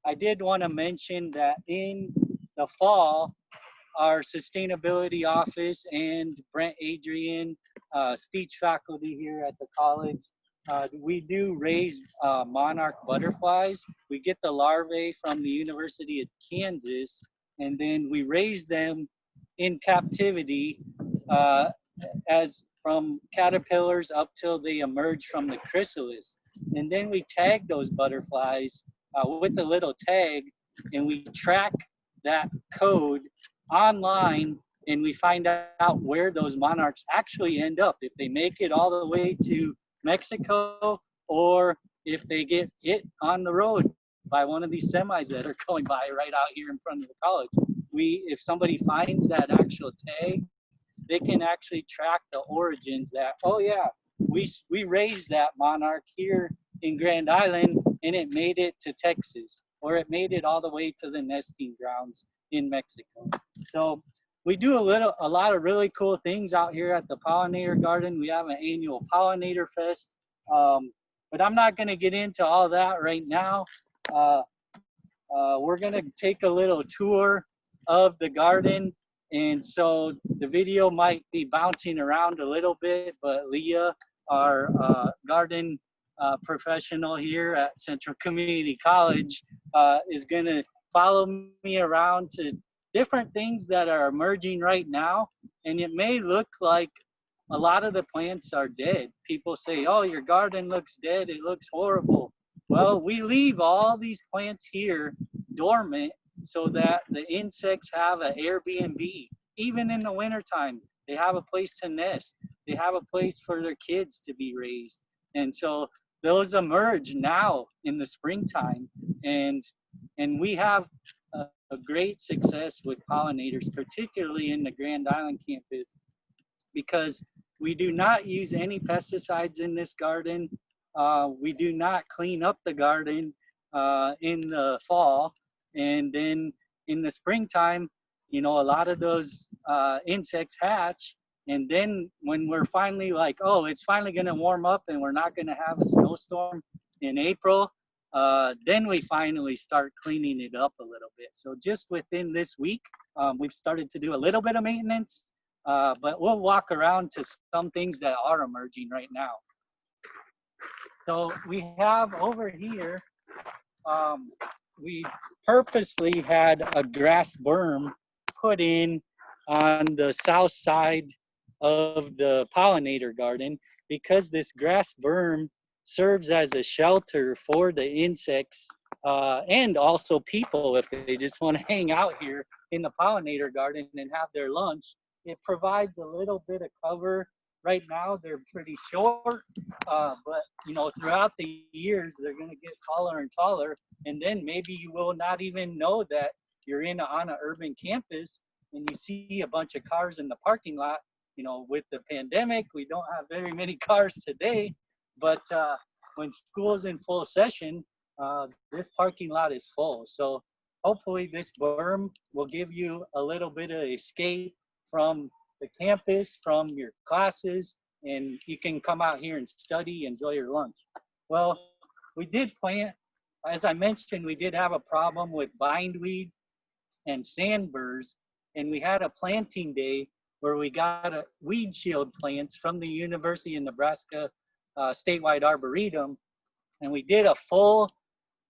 [SPEAKER 12] I did want to mention that in the fall, our sustainability office and Brent Adrian, speech faculty here at the college, we do raise monarch butterflies. We get the larvae from the University of Kansas, and then we raise them in captivity as from caterpillars up till they emerge from the chrysalis. And then we tag those butterflies with a little tag, and we track that code online, and we find out where those monarchs actually end up, if they make it all the way to Mexico, or if they get hit on the road by one of these semis that are going by right out here in front of the college. If somebody finds that actual tag, they can actually track the origins that, oh yeah, we raised that monarch here in Grand Island and it made it to Texas, or it made it all the way to the nesting grounds in Mexico. So we do a lot of really cool things out here at the Pollinator Garden. We have an annual Pollinator Fest, but I'm not going to get into all that right now. We're going to take a little tour of the garden, and so the video might be bouncing around a little bit, but Leah our garden professional here at Central Community College, is going to follow me around to different things that are emerging right now. And it may look like a lot of the plants are dead. People say, oh, your garden looks dead, it looks horrible. Well, we leave all these plants here dormant so that the insects have an Airbnb. Even in the wintertime, they have a place to nest. They have a place for their kids to be raised. And so those emerge now in the springtime. And we have a great success with pollinators, particularly in the Grand Island campus, because we do not use any pesticides in this garden. We do not clean up the garden in the fall. And then in the springtime, you know, a lot of those insects hatch. And then when we're finally like, oh, it's finally gonna warm up and we're not gonna have a snowstorm in April, then we finally start cleaning it up a little bit. So just within this week, we've started to do a little bit of maintenance. But we'll walk around to some things that are emerging right now. So we have over here, we purposely had a grass berm put in on the south side of the pollinator garden, because this grass berm serves as a shelter for the insects and also people if they just want to hang out here in the pollinator garden and have their lunch. It provides a little bit of cover. Right now, they're pretty short, but you know, throughout the years, they're going to get taller and taller. And then maybe you will not even know that you're on an urban campus and you see a bunch of cars in the parking lot. You know, with the pandemic, we don't have very many cars today, but when school's in full session, this parking lot is full. So hopefully this berm will give you a little bit of escape from the campus, from your classes, and you can come out here and study, enjoy your lunch. Well, we did plant, as I mentioned, we did have a problem with bindweed and sandburrs, and we had a planting day where we got a weed shield plants from the University of Nebraska statewide arboretum, and we did a full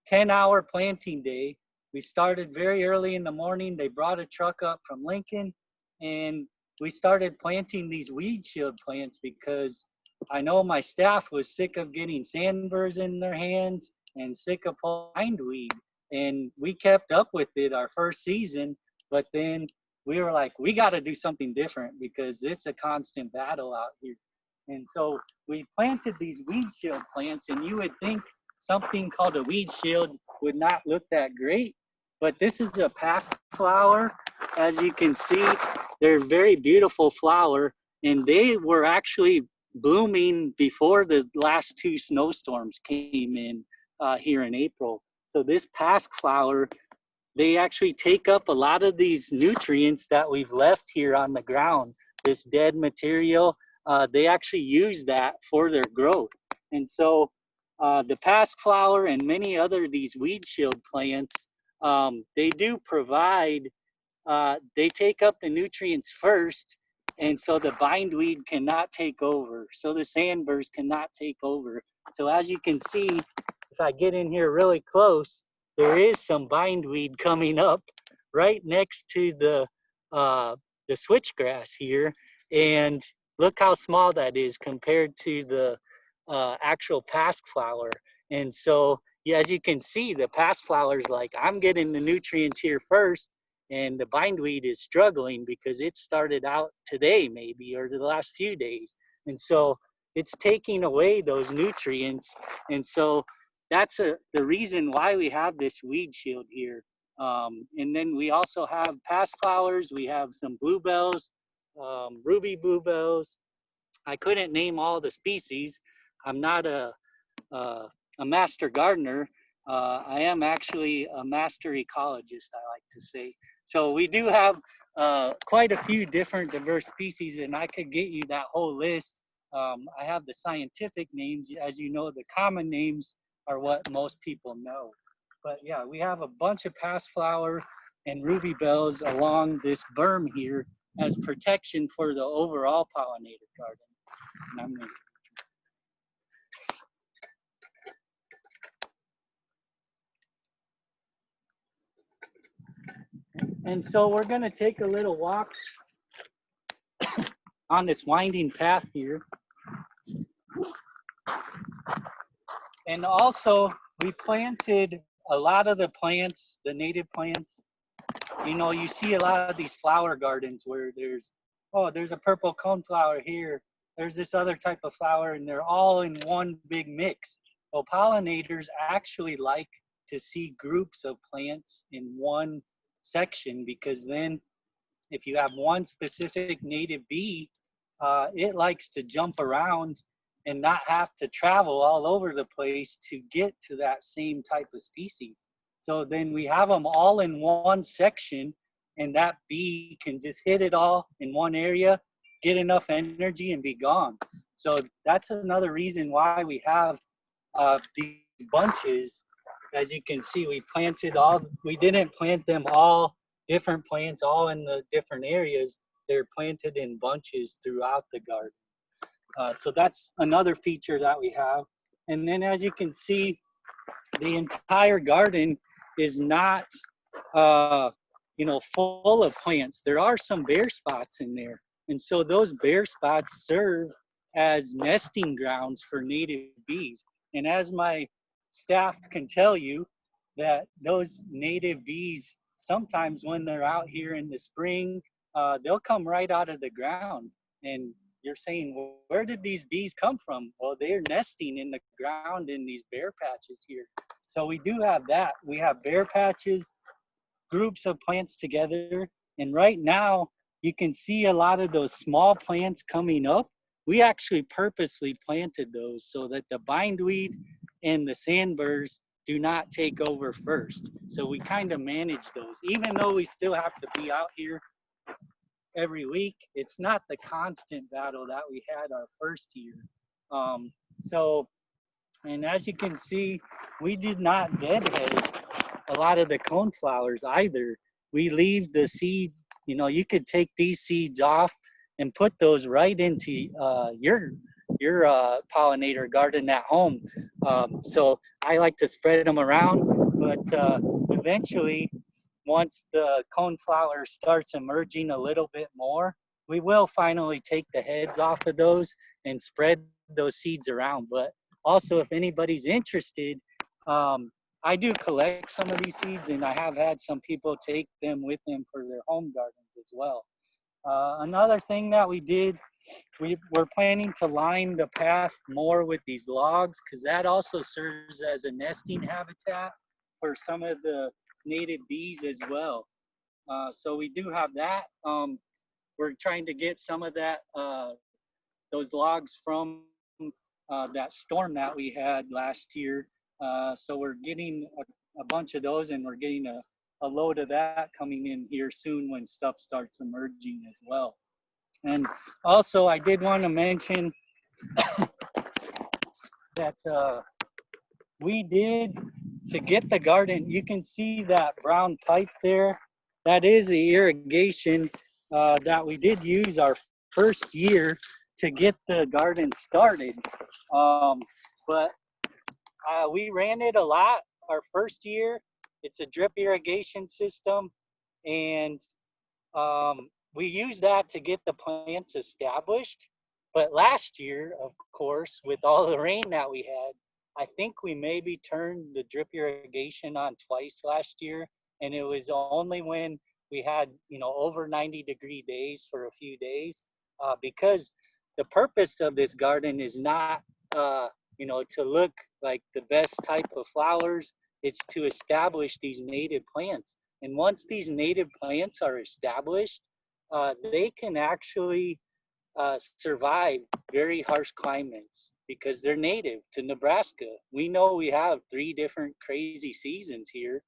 [SPEAKER 12] 10-hour planting day. We started very early in the morning. They brought a truck up from Lincoln, and we started planting these weed shield plants because I know my staff was sick of getting sandburrs in their hands and sick of bindweed. And we kept up with it our first season, but then we were like, we got to do something different because it's a constant battle out here. And so we planted these weed shield plants, and you would think something called a weed shield would not look that great, but this is a past flower. As you can see, they're very beautiful flower, and they were actually blooming before the last 2 snowstorms came in here in April. So this past flower, they actually take up a lot of these nutrients that we've left here on the ground, this dead material. They actually use that for their growth. And so the past flower and many other these weed shield plants, they do provide, they take up the nutrients first, and so the bindweed cannot take over. So the sandburrs cannot take over. So as you can see, if I get in here really close, there is some bindweed coming up right next to the switchgrass here. And look how small that is compared to the actual past flower. And so, yeah, as you can see, the past flower is like, I'm getting the nutrients here first, and the bindweed is struggling because it started out today maybe, or the last few days. And so it's taking away those nutrients. And so that's the reason why we have this weed shield here. And then we also have past flowers. We have some bluebells, ruby bluebells. I couldn't name all the species. I'm not a master gardener. I am actually a master ecologist, I like to say. So we do have quite a few different diverse species, and I could get you that whole list. I have the scientific names. As you know, the common names are what most people know. But yeah, we have a bunch of past flower and ruby bells along this berm here as protection for the overall pollinator garden. And And so we're gonna take a little walk on this winding path here. And also we planted a lot of the plants, the native plants. You know, you see a lot of these flower gardens where there's a purple coneflower here. There's this other type of flower, and they're all in one big mix. Well, pollinators actually like to see groups of plants in one section, because then if you have one specific native bee, it likes to jump around and not have to travel all over the place to get to that same type of species. So then we have them all in one section, and that bee can just hit it all in one area, get enough energy, and be gone. So that's another reason why we have these bunches. As you can see, we didn't plant them all different plants all in the different areas. They're planted in bunches throughout the garden. So that's another feature that we have. And then as you can see, the entire garden is not, full of plants. There are some bare spots in there. And so those bare spots serve as nesting grounds for native bees. And as my staff can tell you, that those native bees, sometimes when they're out here in the spring, they'll come right out of the ground. And you're saying, well, where did these bees come from? Well, they're nesting in the ground in these bare patches here. So we do have that. We have bare patches, groups of plants together. And right now, you can see a lot of those small plants coming up. We actually purposely planted those so that the bindweed and the sandburrs do not take over first. So we kind of manage those. Even though we still have to be out here every week, it's not the constant battle that we had our first year. And as you can see, we did not deadhead a lot of the coneflowers either. We leave the seed, you could take these seeds off and put those right into your pollinator garden at home. So I like to spread them around, but eventually, once the coneflower starts emerging a little bit more, we will finally take the heads off of those and spread those seeds around. But also, if anybody's interested, I do collect some of these seeds, and I have had some people take them with them for their home gardens as well. Another thing that we did, we're planning to line the path more with these logs, because that also serves as a nesting habitat for some of the native bees as well. So we do have that. We're trying to get some of that, those logs from that storm that we had last year. So we're getting a bunch of those, and we're getting a load of that coming in here soon when stuff starts emerging as well. And also, I did want to mention that we did, to get the garden, you can see that brown pipe there. That is the irrigation that we did use our first year to get the garden started. But we ran it a lot our first year. It's a drip irrigation system, and we used that to get the plants established. But last year, of course, with all the rain that we had, I think we maybe turned the drip irrigation on twice last year, and it was only when we had, over 90-degree days for a few days, because the purpose of this garden is not, to look like the best type of flowers. It's to establish these native plants. And once these native plants are established, they can actually survive very harsh climates because they're native to Nebraska. We know we have 3 different crazy seasons here.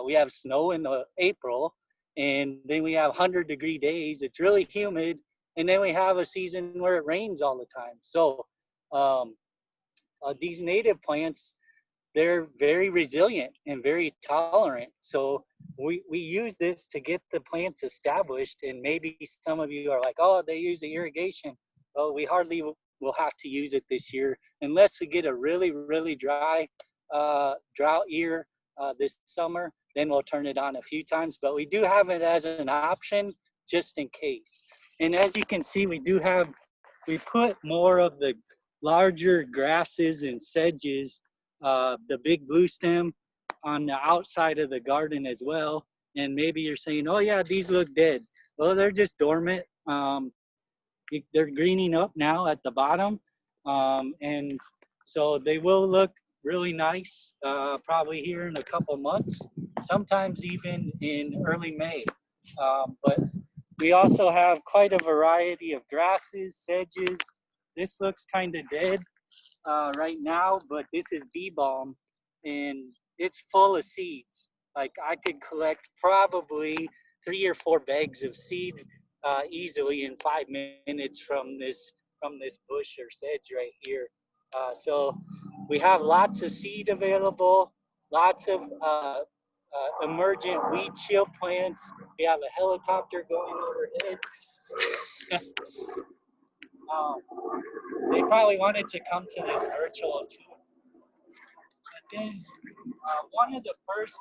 [SPEAKER 12] We have snow in April, and then we have 100-degree days. It's really humid. And then we have a season where it rains all the time. So these native plants, they're very resilient and very tolerant. So we use this to get the plants established. And maybe some of you are like, oh, they use the irrigation. Well, we hardly will have to use it this year unless we get a really, really dry drought year this summer. then we'll turn it on a few times, but we do have it as an option just in case. And as you can see, we put more of the larger grasses and sedges, the big blue stem, on the outside of the garden as well. And maybe you're saying, oh yeah, these look dead. Well, they're just dormant. They're greening up now at the bottom. And so they will look really nice, probably here in a couple months, sometimes even in early May. But we also have quite a variety of grasses, sedges. This looks kind of dead right now, but this is bee balm, and it's full of seeds. Like I could collect probably 3 or 4 bags of seed easily in 5 minutes from this bush or sedge right here. So we have lots of seed available, lots of emergent weed shield plants. We have a helicopter going overhead. They probably wanted to come to this virtual tour. But then one of the first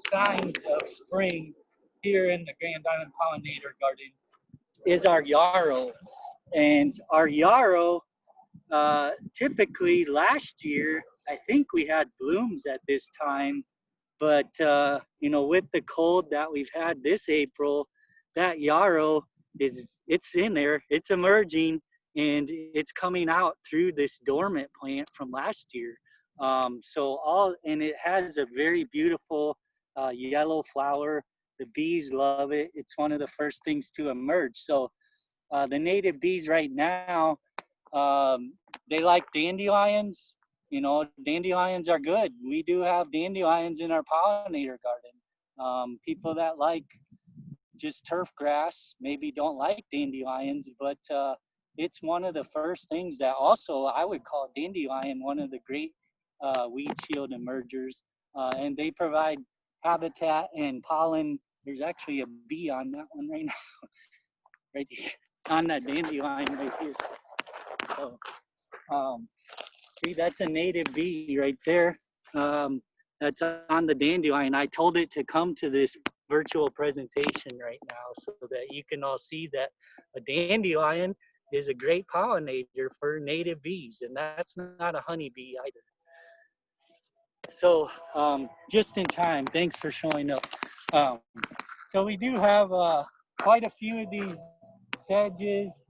[SPEAKER 12] signs of spring here in the Grand Island Pollinator Garden is our yarrow. And our yarrow, typically last year, I think we had blooms at this time, but you know, with the cold that we've had this April, that yarrow it's in there, it's emerging, and it's coming out through this dormant plant from last year. And it has a very beautiful yellow flower. The bees love it. It's one of the first things to emerge. So the native bees right now, they like dandelions. You know, dandelions are good. We do have dandelions in our pollinator garden. People that like just turf grass maybe don't like dandelions, but it's one of the first things that also I would call dandelion one of the great weed shield emergers. And they provide habitat and pollen. There's actually a bee on that one right now, right here, on that dandelion right here. So, see, that's a native bee right there. That's on the dandelion. I told it to come to this virtual presentation right now so that you can all see that a dandelion is a great pollinator for native bees, and that's not a honeybee either. So just in time, thanks for showing up. So we do have quite a few of these sedges,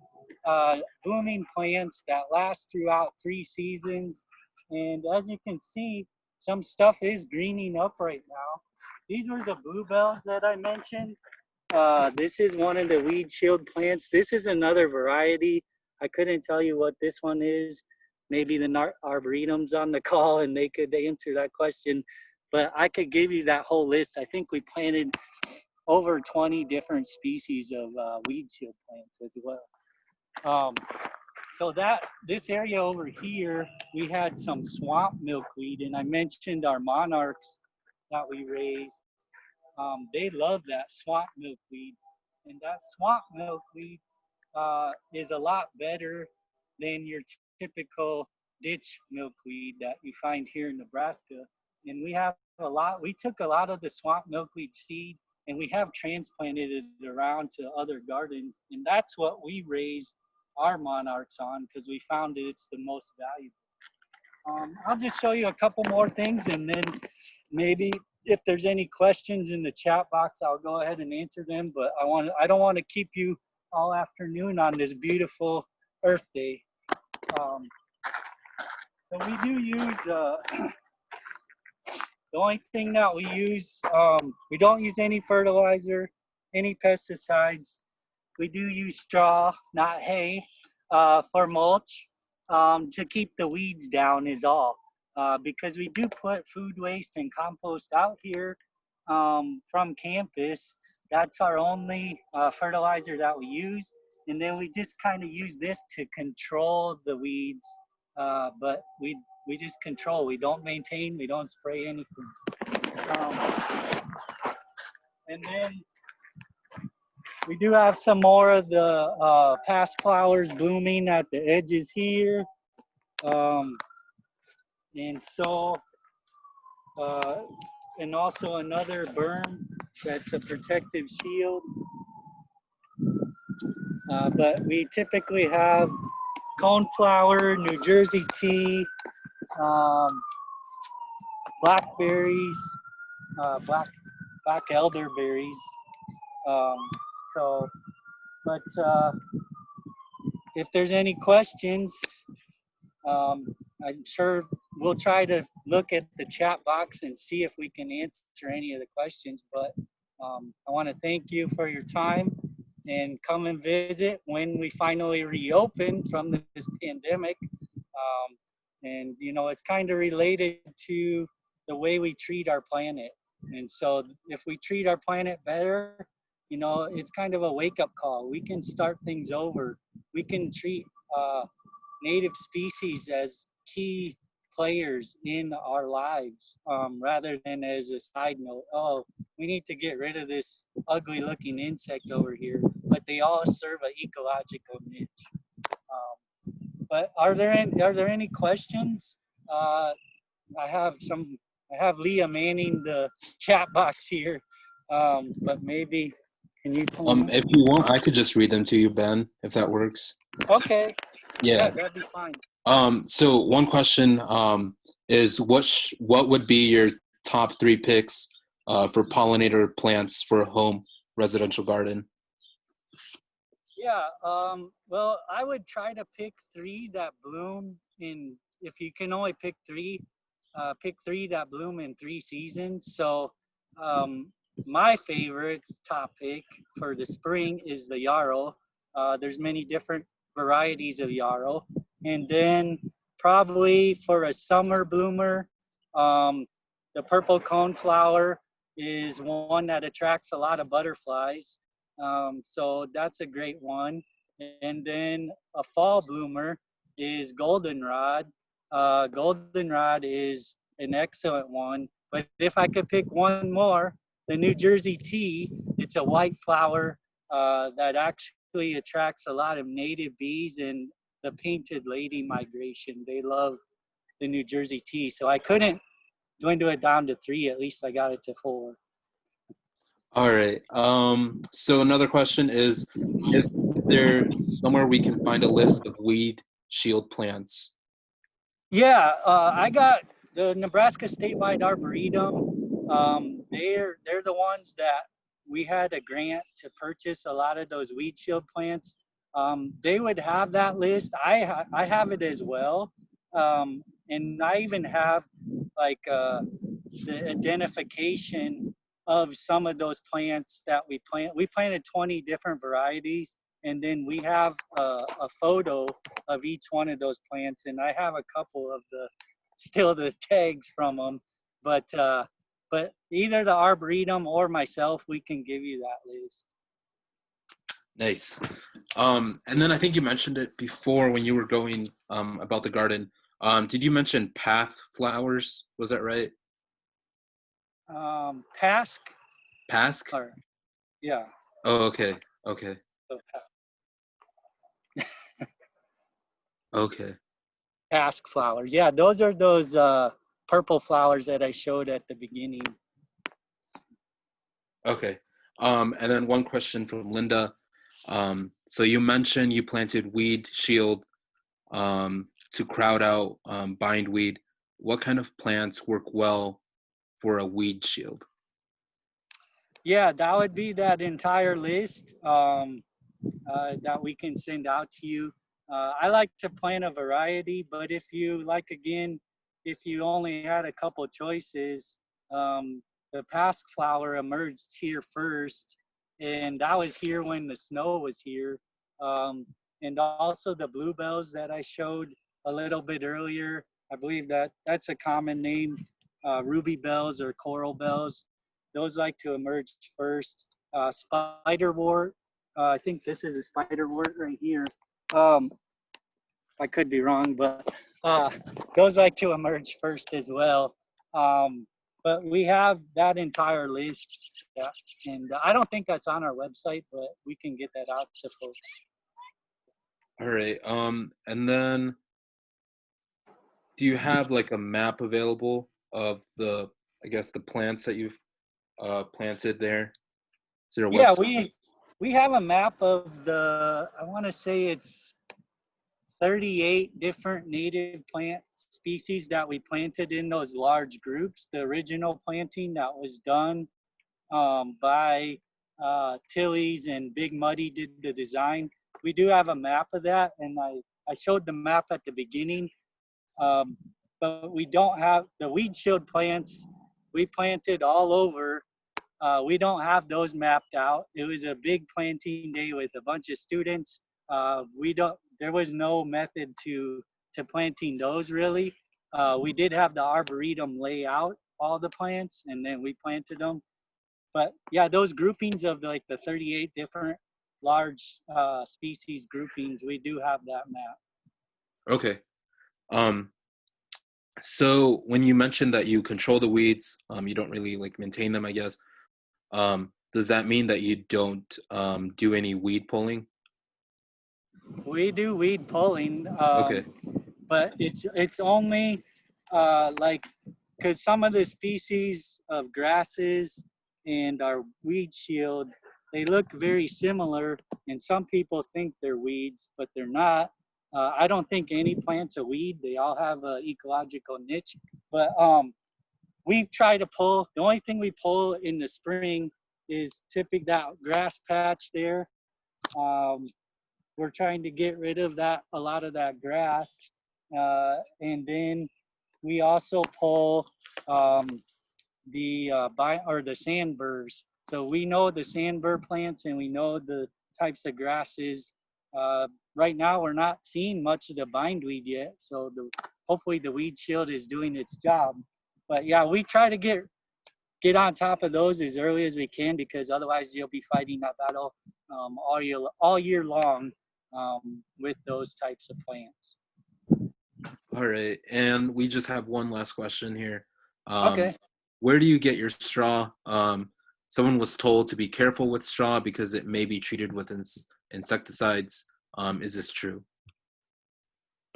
[SPEAKER 12] blooming plants that last throughout 3 seasons. And as you can see, some stuff is greening up right now. These were the bluebells that I mentioned. This is one of the weed shield plants. This is another variety. I couldn't tell you what this one is. Maybe the Arboretum's on the call and they could answer that question. But I could give you that whole list. I think we planted over 20 different species of weed shield plants as well. So this area over here, we had some swamp milkweed, and I mentioned our monarchs that we raised. They love that swamp milkweed, and that swamp milkweed is a lot better than your typical ditch milkweed that you find here in Nebraska. And we took a lot of the swamp milkweed seed and we have transplanted it around to other gardens, and that's what we raise our monarchs on because we found it's the most valuable. I'll just show you a couple more things, and then maybe if there's any questions in the chat box, I'll go ahead and answer them, but I don't want to keep you all afternoon on this beautiful Earth Day. So we do use, the only thing that we use, we don't use any fertilizer, any pesticides. We do use straw, not hay, for mulch, to keep the weeds down is all. Because we do put food waste and compost out here from campus. That's our only fertilizer that we use. And then we just kind of use this to control the weeds. But we just control. We don't maintain, we don't spray anything. And then we do have some more of the past flowers blooming at the edges here. And so and also another berm that's a protective shield. But we typically have coneflower, New Jersey tea, blackberries, black elderberries. So, but if there's any questions, I'm sure we'll try to look at the chat box and see if we can answer any of the questions. But I want to thank you for your time, and come and visit when we finally reopen from this pandemic. And you know, it's kind of related to the way we treat our planet. And so if we treat our planet better, you know, it's kind of a wake-up call. We can start things over. We can treat native species as key players in our lives, rather than as a side note. Oh, we need to get rid of this ugly looking insect over here, but they all serve an ecological niche. But are there any questions? I have Leah manning the chat box here, but maybe can you?
[SPEAKER 1] If you want, I could just read them to you, Ben, if that works.
[SPEAKER 12] Okay.
[SPEAKER 1] Yeah,
[SPEAKER 12] that'd be fine.
[SPEAKER 1] So one question is what would be your top 3 picks for pollinator plants for a home residential garden?
[SPEAKER 12] Yeah, well, I would try to pick 3 that bloom in, if you can only pick 3 that bloom in 3 seasons. So my favorite top pick for the spring is the yarrow. There's many different varieties of yarrow. And then probably for a summer bloomer, the purple coneflower is one that attracts a lot of butterflies. So that's a great one. And then a fall bloomer is goldenrod. Goldenrod is an excellent one. But if I could pick one more, the New Jersey tea, it's a white flower that actually attracts a lot of native bees and the painted lady migration. They love the New Jersey tea. So I couldn't dwindle it down to 3. At least I got it to 4.
[SPEAKER 1] All right. So another question is there somewhere we can find a list of weed shield plants?
[SPEAKER 12] Yeah, I got the Nebraska Statewide Arboretum. They're the ones that we had a grant to purchase a lot of those weed shield plants. They would have that list. I have it as well, and I even have like the identification of some of those plants that we plant. We planted 20 different varieties, and then we have a photo of each one of those plants, and I have a couple of the tags from them. But either the Arboretum or myself, we can give you that list.
[SPEAKER 1] Nice. And then I think you mentioned it before when you were going about the garden. Did you mention path flowers? Was that right?
[SPEAKER 12] Pask.
[SPEAKER 1] Pask?
[SPEAKER 12] Or, yeah.
[SPEAKER 1] Oh, okay. Okay.
[SPEAKER 12] Pask flowers. Yeah, those are those purple flowers that I showed at the beginning.
[SPEAKER 1] Okay. And then one question from Linda. So you mentioned you planted weed shield to crowd out bindweed. What kind of plants work well for a weed shield?
[SPEAKER 12] Yeah, that would be that entire list that we can send out to you. I like to plant a variety, but if you only had a couple choices, the Pask flower emerged here first, and that was here when the snow was here. And also the bluebells that I showed a little bit earlier, I believe that's a common name, ruby bells or coral bells. Those like to emerge first. Spiderwort, I think this is a spiderwort right here. I could be wrong, but those like to emerge first as well. But we have that entire list, and I don't think that's on our website, but we can get that out to folks.
[SPEAKER 1] All right. And then do you have like a map available of the I guess, the plants that you've planted there? Is there a
[SPEAKER 12] Yeah,
[SPEAKER 1] website?
[SPEAKER 12] we have a map of the, I want to say it's 38 different native plant species that we planted in those large groups. The original planting that was done by Tilly's and Big Muddy did the design. We do have a map of that, and I showed the map at the beginning, but we don't have the weed shield plants. We planted all over. We don't have those mapped out. It was a big planting day with a bunch of students. There was no method to planting those really. We did have the Arboretum lay out all the plants, and then we planted them. But yeah, those groupings of like the 38 different large species groupings, we do have that map.
[SPEAKER 1] Okay. So when you mentioned that you control the weeds, you don't really like maintain them, I guess. Does that mean that you don't do any weed pulling?
[SPEAKER 12] We do weed pulling,
[SPEAKER 1] Okay.
[SPEAKER 12] but it's only like, because some of the species of grasses and our weed shield, they look very similar, and some people think they're weeds, but they're not. I don't think any plant's a weed. They all have an ecological niche, but we try to pull. The only thing we pull in the spring is typically that grass patch there. We're trying to get rid of a lot of that grass. And then we also pull the sandburs. So we know the sandbur plants and we know the types of grasses. Right now, we're not seeing much of the bindweed yet. So hopefully the weed shield is doing its job. But yeah, we try to get on top of those as early as we can, because otherwise you'll be fighting that battle all year long with those types of plants.
[SPEAKER 1] All right. And we just have one last question here.
[SPEAKER 12] Okay.
[SPEAKER 1] Where do you get your straw? Someone was told to be careful with straw because it may be treated with insecticides. Is this true?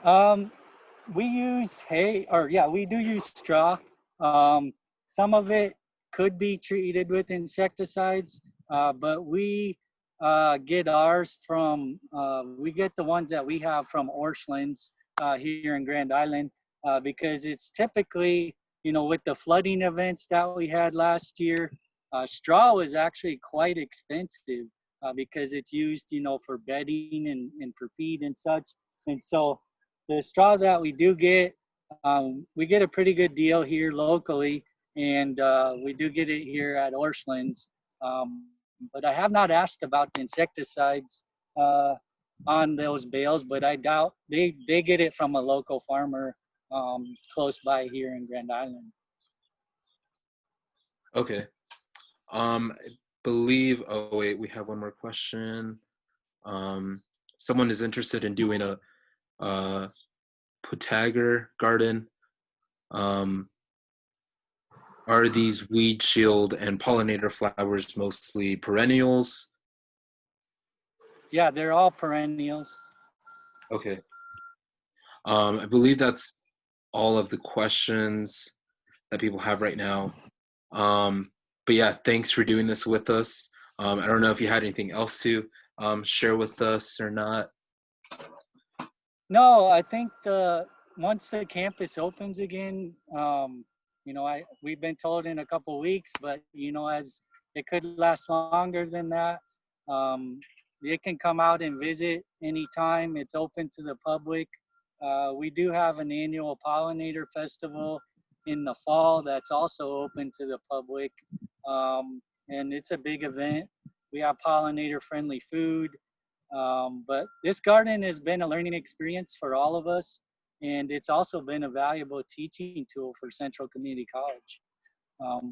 [SPEAKER 12] We use we do use straw. Some of it could be treated with insecticides, but we get ours from, we get the ones that we have from Orchlands here in Grand Island, because it's typically, with the flooding events that we had last year, straw was actually quite expensive because it's used, for bedding and for feed and such. And so the straw that we do get, we get a pretty good deal here locally, and we do get it here at Orchlands. But I have not asked about the insecticides on those bales, but I doubt they get it from a local farmer close by here in Grand Island.
[SPEAKER 1] Okay. I believe, oh wait, we have one more question. Someone is interested in doing a Pollinator Garden. Are these weed shield and pollinator flowers mostly perennials?
[SPEAKER 12] Yeah, they're all perennials.
[SPEAKER 1] Okay. I believe that's all of the questions that people have right now. But yeah, thanks for doing this with us. I don't know if you had anything else to share with us or not.
[SPEAKER 12] No, I think once the campus opens again, we've been told in a couple of weeks, but as it could last longer than that. They can come out and visit anytime. It's open to the public. We do have an annual pollinator festival in the fall that's also open to the public, and it's a big event. We have pollinator friendly food. But this garden has been a learning experience for all of us, and it's also been a valuable teaching tool for Central Community College.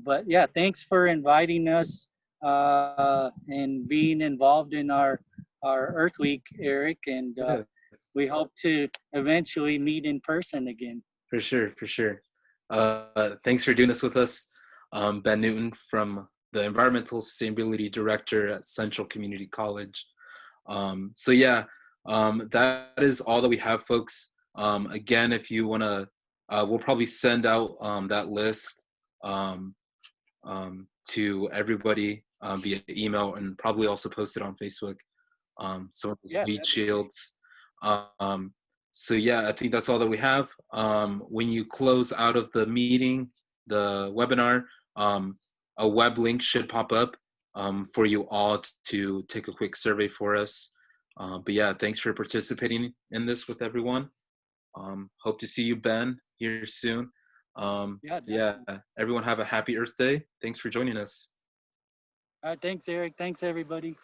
[SPEAKER 12] But yeah, thanks for inviting us and being involved in our Earth Week, Eric, and we hope to eventually meet in person again.
[SPEAKER 1] For sure. Thanks for doing this with us. Ben Newton from the Environmental Sustainability Director at Central Community College. So yeah, that is all that we have, folks. Again, if you want to, we'll probably send out that list to everybody via email, and probably also post it on Facebook. Some of those weed shields. So yeah, I think that's all that we have. When you close out of the meeting, the webinar, a web link should pop up for you all to take a quick survey for us. But yeah, thanks for participating in this with everyone. Hope to see you, Ben, here soon. Yeah, everyone have a happy Earth Day. Thanks for joining us.
[SPEAKER 12] All right, thanks, Eric. Thanks, everybody.